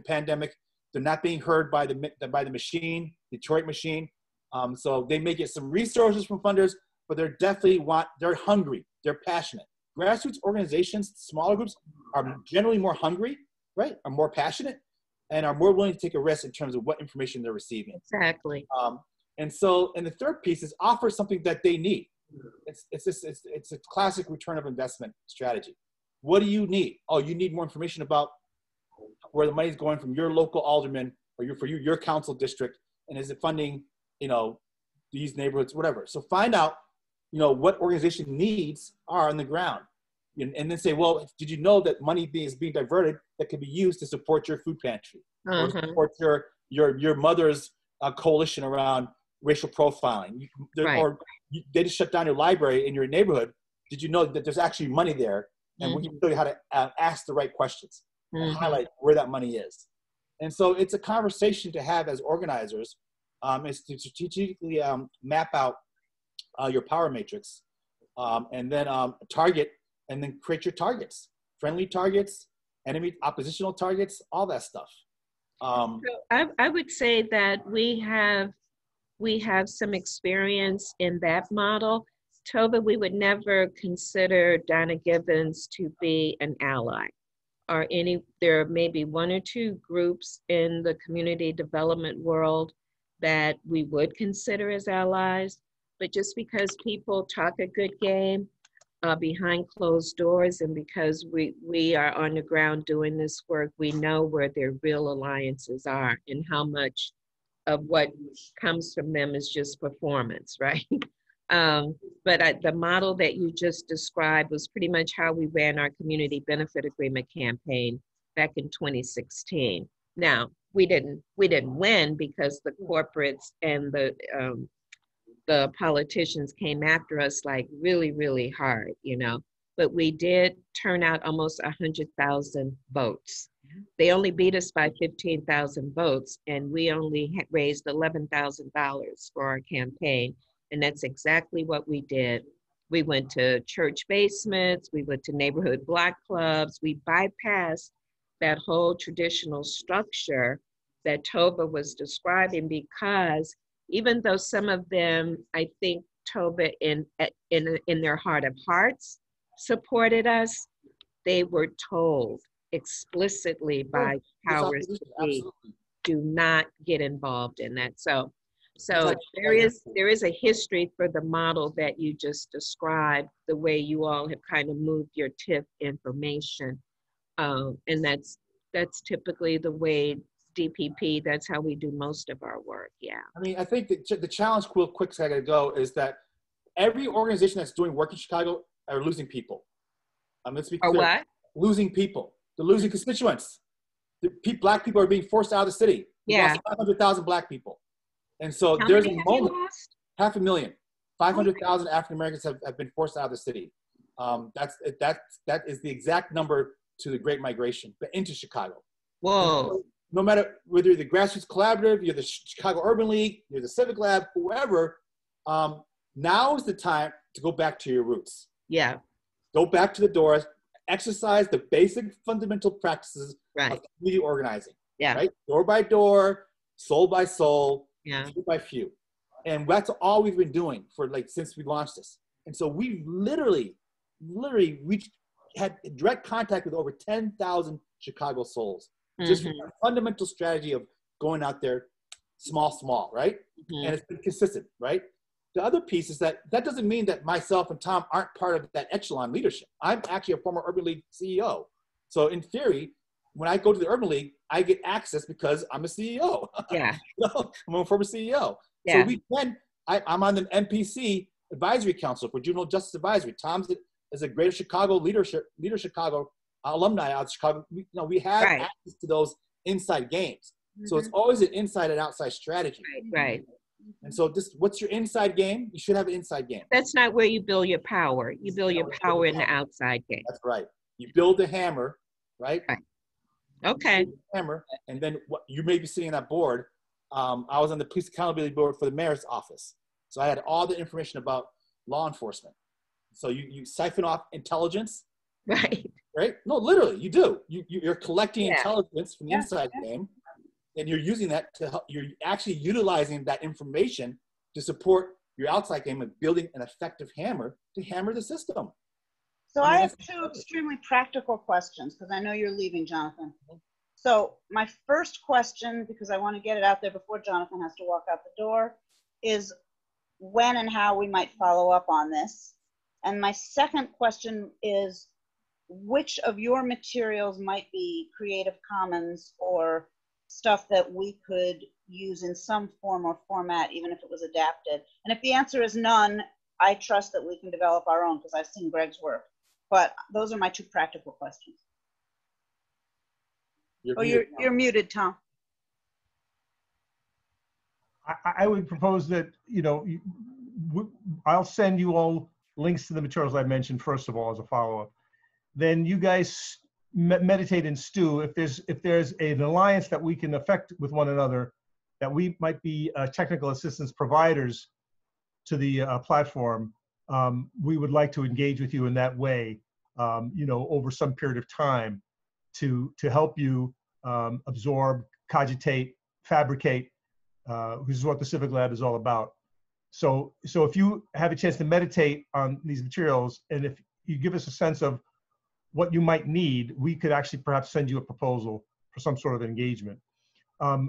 pandemic. They're not being heard by the machine, Detroit machine. So they may get some resources from funders, but they're hungry, they're passionate. Grassroots organizations, smaller groups, are generally more hungry, right? Are more passionate and are more willing to take a risk in terms of what information they're receiving. Exactly. And the third piece is offer something that they need. It's a classic return of investment strategy. What do you need? Oh, you need more information about where the money is going from your local alderman or your council district, and is it funding, these neighborhoods, whatever. So find out, what organization needs are on the ground, and then say, well, did you know that money is being diverted that can be used to support your food pantry or support your mother's coalition around racial profiling, or they just shut down your library in your neighborhood. Did you know that there's actually money there? And we can show you how to ask the right questions and highlight where that money is. And so it's a conversation to have as organizers, is to strategically map out your power matrix, and then target, and then create your targets, friendly targets, enemy, oppositional targets, all that stuff. So I would say that we have some experience in that model. Tova, we would never consider Donna Gibbons to be an ally, or there may be one or two groups in the community development world that we would consider as allies, but just because people talk a good game behind closed doors, and because we are on the ground doing this work, we know where their real alliances are and how much of what comes from them is just performance, right? But the model that you just described was pretty much how we ran our community benefit agreement campaign back in 2016. Now, we didn't win because the corporates and the politicians came after us like really, really hard, but we did turn out almost 100,000 votes. They only beat us by 15,000 votes, and we only raised $11,000 for our campaign. And that's exactly what we did. We went to church basements, we went to neighborhood block clubs, we bypassed that whole traditional structure that Tova was describing, because even though some of them, I think Tova in their heart of hearts supported us, they were told explicitly by powers to be, do not get involved in that. So there is a history for the model that you just described, the way you all have kind of moved your TIF information. And that's typically the way DPP, that's how we do most of our work, yeah. I mean, I think the challenge, real quick, so I gotta go, is that every organization that's doing work in Chicago are losing people. Let's be clear. Or what? Losing people. They're losing constituents. Black people are being forced out of the city. We lost 500,000 Black people. And so there's a moment, 500,000, 500,000 African Americans have been forced out of the city. That is the exact number to the Great Migration, but into Chicago. Whoa. So, no matter whether you're the Grassroots Collaborative, you're the Chicago Urban League, you're the CivicLab, whoever, now is the time to go back to your roots. Yeah. Go back to the doors, exercise the basic fundamental practices of community organizing. Yeah. Right? Door by door, soul by soul, yeah. few by few. And that's all we've been doing for since we launched this. And so we literally had direct contact with over 10,000 Chicago souls. Just from a fundamental strategy of going out there small, right? And it's been consistent, right? The other piece is that doesn't mean that myself and Tom aren't part of that echelon leadership. I'm actually a former Urban League CEO. So in theory, when I go to the Urban League, I get access because I'm a CEO. Yeah. I'm a former CEO. Yeah. So I'm on the MPC Advisory Council for Juvenile Justice Advisory. Tom's is a Greater Chicago Leader Chicago alumni out of Chicago. We have access to those inside games. So it's always an inside and outside strategy. Right. And so what's your inside game? You should have an inside game. That's not where you build your power. You build your power in the outside game. That's right. You build the hammer, right? Okay. Hammer, and then what you may be sitting on that board. I was on the police accountability board for the mayor's office. So I had all the information about law enforcement. So you siphon off intelligence. Right. right? No, literally, you do. You're collecting Yeah. intelligence from the inside game, and you're using that to help. You're actually utilizing that information to support your outside game and building an effective hammer to hammer the system. So I mean, I have two extremely practical questions because I know you're leaving, Jonathan. So my first question, because I want to get it out there before Jonathan has to walk out the door, is when and how we might follow up on this. And my second question is which of your materials might be Creative Commons or stuff that we could use in some form or format, even if it was adapted. And if the answer is none, I trust that we can develop our own because I've seen Greg's work. But those are my two practical questions. You're muted, Tom. I would propose that, I'll send you all links to the materials I mentioned, first of all, as a follow-up. Then you guys meditate and stew. If there's an alliance that we can affect with one another, that we might be technical assistance providers to the platform, we would like to engage with you in that way, over some period of time to help you absorb, cogitate, fabricate, which is what the CivicLab is all about. So if you have a chance to meditate on these materials, and if you give us a sense of what you might need, we could actually perhaps send you a proposal for some sort of engagement. I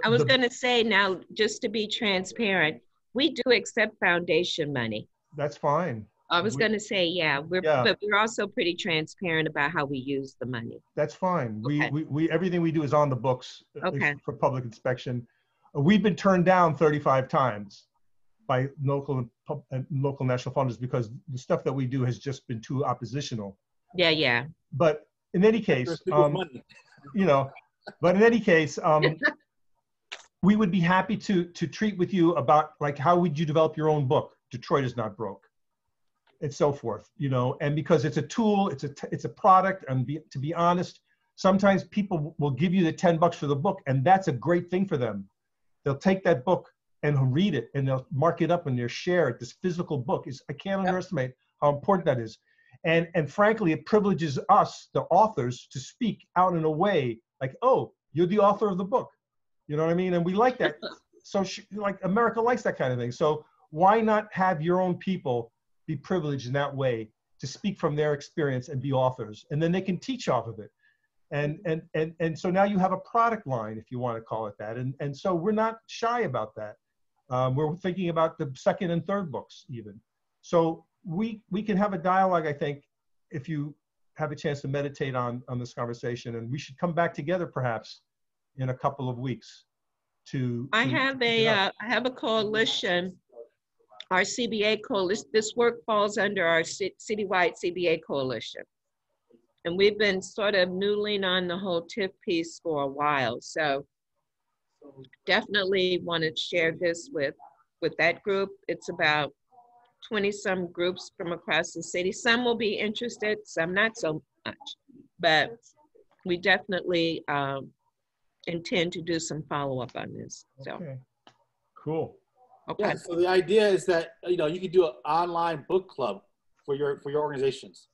was going to say now, just to be transparent, we do accept foundation money. That's fine. I was going to say, but we're also pretty transparent about how we use the money. That's fine. Okay. We everything we do is on the books for public inspection. We've been turned down 35 times by local and national funders because the stuff that we do has just been too oppositional. Yeah. But in any case, but in any case, we would be happy to treat with you about like how would you develop your own book? Detroit is not broke, and so forth. And because it's a tool, it's a product, and to be honest, sometimes people will give you the $10 for the book, and that's a great thing for them. They'll take that book and read it, and they'll mark it up and they'll share it. This physical book I can't underestimate how important that is. And frankly, it privileges us, the authors, to speak out in a way like, oh, you're the author of the book. You know what I mean? And we like that. So like America likes that kind of thing. So why not have your own people be privileged in that way to speak from their experience and be authors? And then they can teach off of it. And so now you have a product line, if you want to call it that. And so we're not shy about that. We're thinking about the second and third books even. So we can have a dialogue, I think, if you have a chance to meditate on this conversation, and we should come back together perhaps in a couple of weeks I have a coalition, our CBA coalition. This work falls under our citywide CBA coalition. And we've been sort of noodling on the whole TIF piece for a while. So definitely want to share this with that group. It's about 20-some groups from across the city. Some will be interested, some not so much. But we definitely intend to do some follow-up on this. So. Okay, cool. Okay. Yeah, so the idea is that, you can do an online book club for your organizations.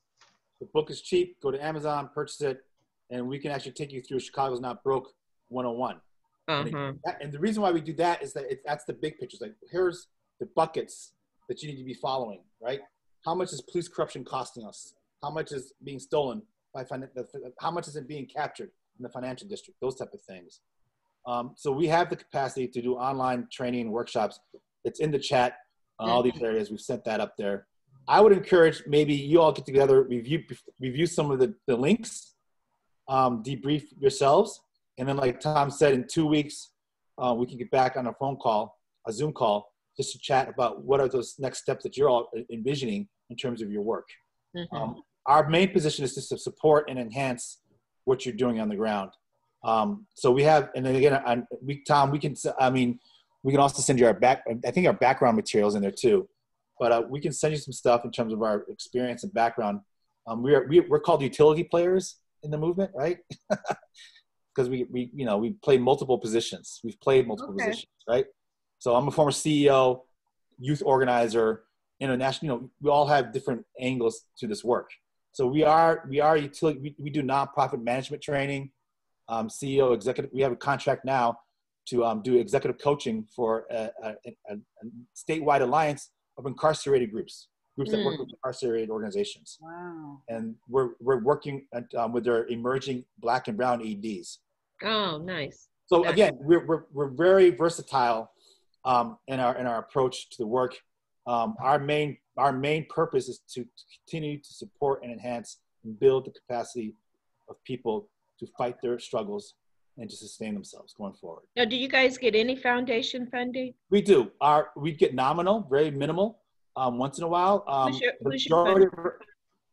The book is cheap. Go to Amazon, purchase it, and we can actually take you through Chicago's Not Broke 101. And the reason why we do that is that that's the big picture. It's like, here's the buckets that you need to be following, right? How much is police corruption costing us? How much is being stolen by how much is it being captured in the financial district? Those type of things. So we have the capacity to do online training and workshops. It's in the chat on all these areas. We've sent that up there. I would encourage maybe you all get together, review some of the links, debrief yourselves. And then like Tom said, in 2 weeks, we can get back on a Zoom call, just to chat about what are those next steps that you're all envisioning in terms of your work. Our main position is just to support and enhance what you're doing on the ground. So we have, and then again, Tom, we can also send you our background materials in there too. But we can send you some stuff in terms of our experience and background. We're called utility players in the movement, right? Because we play multiple positions. We've played multiple positions, right? So I'm a former CEO, youth organizer, international. We all have different angles to this work. So we are utility. We do nonprofit management training, CEO, executive. We have a contract now to do executive coaching for a statewide alliance of incarcerated groups that work with incarcerated organizations. Wow. And we're working with their emerging Black and Brown EDs. Oh, nice. So Nice. again, we're very versatile in our approach to the work. Our main purpose is to continue to support and enhance and build the capacity of people to fight their struggles and to sustain themselves going forward. Now, do you guys get any foundation funding? We do. We get nominal, very minimal, once in a while. Who's your fund?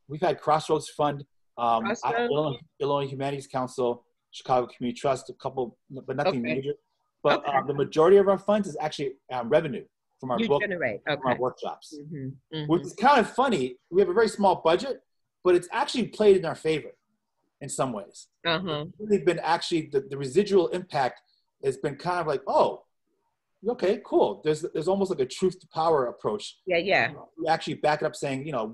We've had Crossroads Fund, Crossroads? Illinois Humanities Council, Chicago Community Trust, a couple, but nothing Okay. major. But Okay. the majority of our funds is actually revenue from our You book, generate. from our Okay. workshops. Mm-hmm. Which is kind of funny. We have a very small budget, but it's actually played in our favor in some ways. Uh-huh. It's really been actually the residual impact has been kind of like, oh, okay, cool. There's almost like a truth to power approach. Yeah. We actually back it up saying, you know,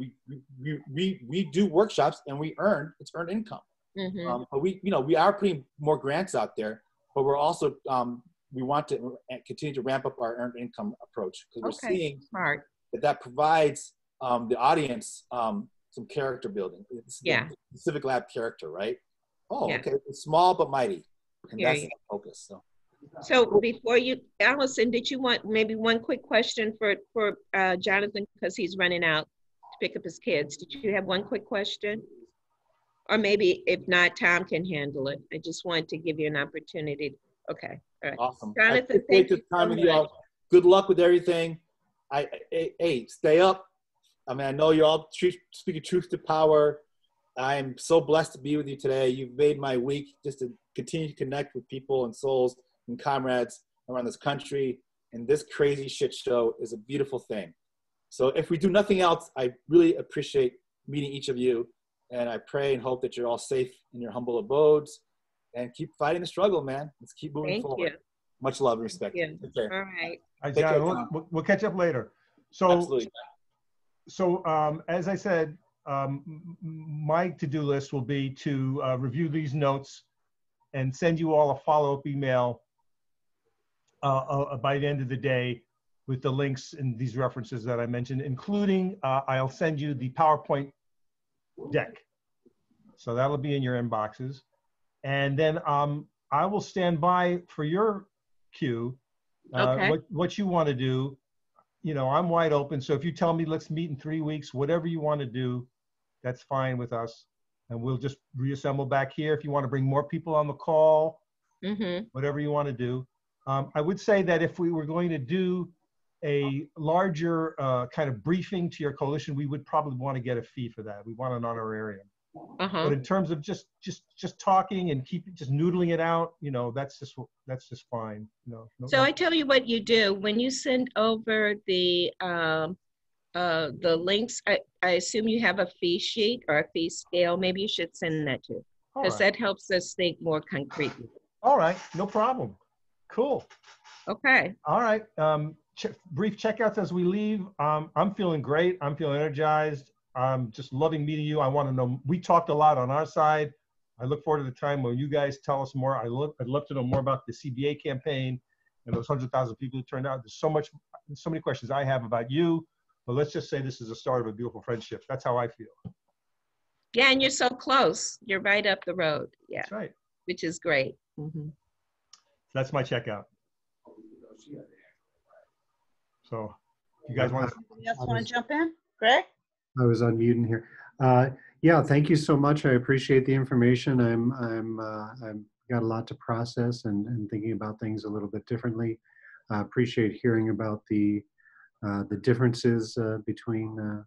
we do workshops and it's earned income. Mm-hmm. But we are putting more grants out there, but we're also we want to continue to ramp up our earned income approach because we're seeing Smart. that provides the audience some character building. It's Yeah. the CivicLab character, right? Oh, Yeah. okay. It's small but mighty, and that's Period. the focus. So before you, Allison, did you want maybe one quick question for Jonathan, because he's running out to pick up his kids? Did you have one quick question? Or maybe if not, Tom can handle it. I just wanted to give you an opportunity. Okay, all right. Awesome. Jonathan, I thank this you time so with you all. much. Good luck with everything. Hey, stay up. I mean, I know you're all speaking truth to power. I am so blessed to be with you today. You've made my week just to continue to connect with people and souls and comrades around this country. And this crazy shit show is a beautiful thing. So if we do nothing else, I really appreciate meeting each of you. And I pray and hope that you're all safe in your humble abodes and keep fighting the struggle, man. Let's keep moving forward. You. Much love and respect. Yeah. Take care. All right. All right, Take care, John, Tom. we'll catch up later. So, Absolutely. As I said, my to-do list will be to review these notes and send you all a follow-up email by the end of the day with the links and these references that I mentioned, including I'll send you the PowerPoint deck. So that'll be in your inboxes. And then I will stand by for your cue, Okay. what you want to do. You know, I'm wide open. So if you tell me, let's meet in 3 weeks, whatever you want to do, that's fine with us. And we'll just reassemble back here. If you want to bring more people on the call, whatever you want to do. I would say that if we were going to do a larger kind of briefing to your coalition, we would probably want to get a fee for that. We want an honorarium. But in terms of just talking and just noodling it out, you know, that's just fine. You know. So I tell you what you do when you send over the links. I assume you have a fee sheet or a fee scale. Maybe you should send that too, because that helps us think more concretely. All right, no problem. Cool. Okay. All right. Brief checkouts as we leave. I'm feeling great. I'm feeling energized. I'm just loving meeting you. I want to know, we talked a lot on our side. I look forward to the time when you guys tell us more. I'd love to know more about the CBA campaign and those 100,000 people who turned out. There's so many questions I have about you, but let's just say this is the start of a beautiful friendship. That's how I feel. Yeah, and you're so close. You're right up the road. Yeah. That's right. Which is great. That's my checkout. So you guys want to? Anybody else want to jump in? Greg? I was unmuting here. Yeah, thank you so much. I appreciate the information. I've got a lot to process and thinking about things a little bit differently. I appreciate hearing about the differences between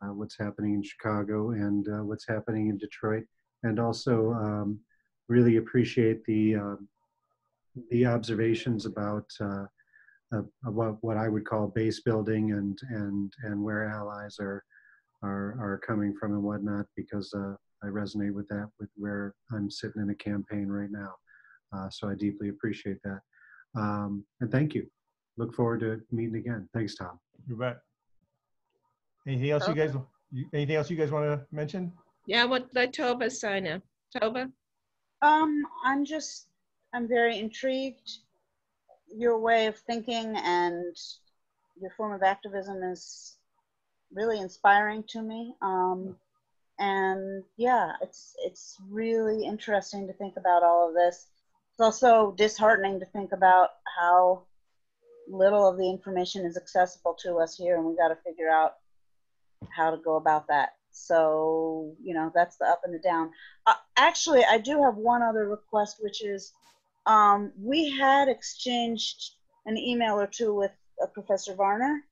what's happening in Chicago and what's happening in Detroit, and also really appreciate the observations about what I would call base building and where allies are coming from and whatnot, because I resonate with that, with where I'm sitting in a campaign right now. So I deeply appreciate that. And thank you. Look forward to meeting again. Thanks, Tom. You bet. Anything else you guys Anything else you guys want to mention? Yeah, let Tova sign up. Tova? I'm very intrigued. Your way of thinking and your form of activism is really inspiring to me. And yeah, it's really interesting to think about all of this. It's also disheartening to think about how little of the information is accessible to us here, and we got to figure out how to go about that. So, you know, that's the up and the down. Actually, I do have one other request, which is we had exchanged an email or two with Professor Varner,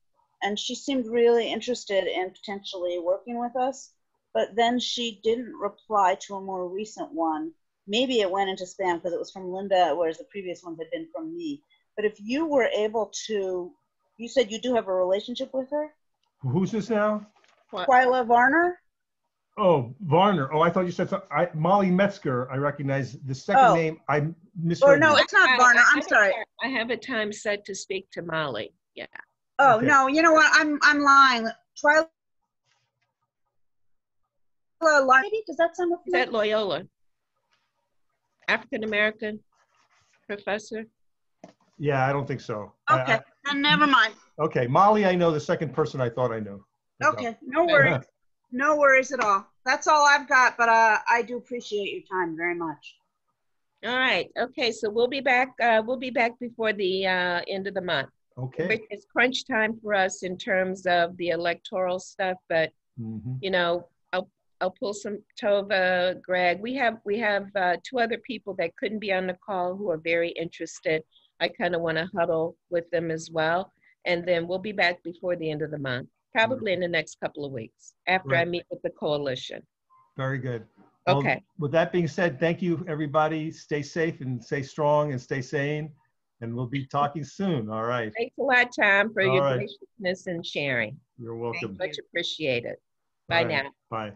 and she seemed really interested in potentially working with us, but then she didn't reply to a more recent one. Maybe it went into spam because it was from Linda, whereas the previous ones had been from me. But if you were able to, you said you do have a relationship with her? Who's this now? Twyla Varner? Oh, Varner. Oh, I thought you said Molly Metzger. I recognize the second name. I misheard. Or no, you. it's not Varner. I'm sorry. I have a time set to speak to Molly. Yeah. Oh, Okay. no, you know what? I'm lying. Twyla, maybe? Does that sound Is that Loyola? African American professor? Yeah, I don't think so. Okay, then never mind. Okay, Molly, I know. The second person I thought I knew. Okay, no worries. No worries at all. That's all I've got, but I do appreciate your time very much. All right. Okay, so we'll be back. We'll be back before the end of the month. Okay. It's crunch time for us in terms of the electoral stuff, but you know, I'll pull some Tova, Greg. We have two other people that couldn't be on the call who are very interested. I kind of want to huddle with them as well, and then we'll be back before the end of the month, probably in the next couple of weeks after I meet with the coalition. Very good. Well, okay. With that being said, thank you, everybody. Stay safe and stay strong and stay sane. And we'll be talking soon. All right. Thanks a lot, Tom, for your graciousness and sharing. You're welcome. Much appreciated. Bye now. Bye.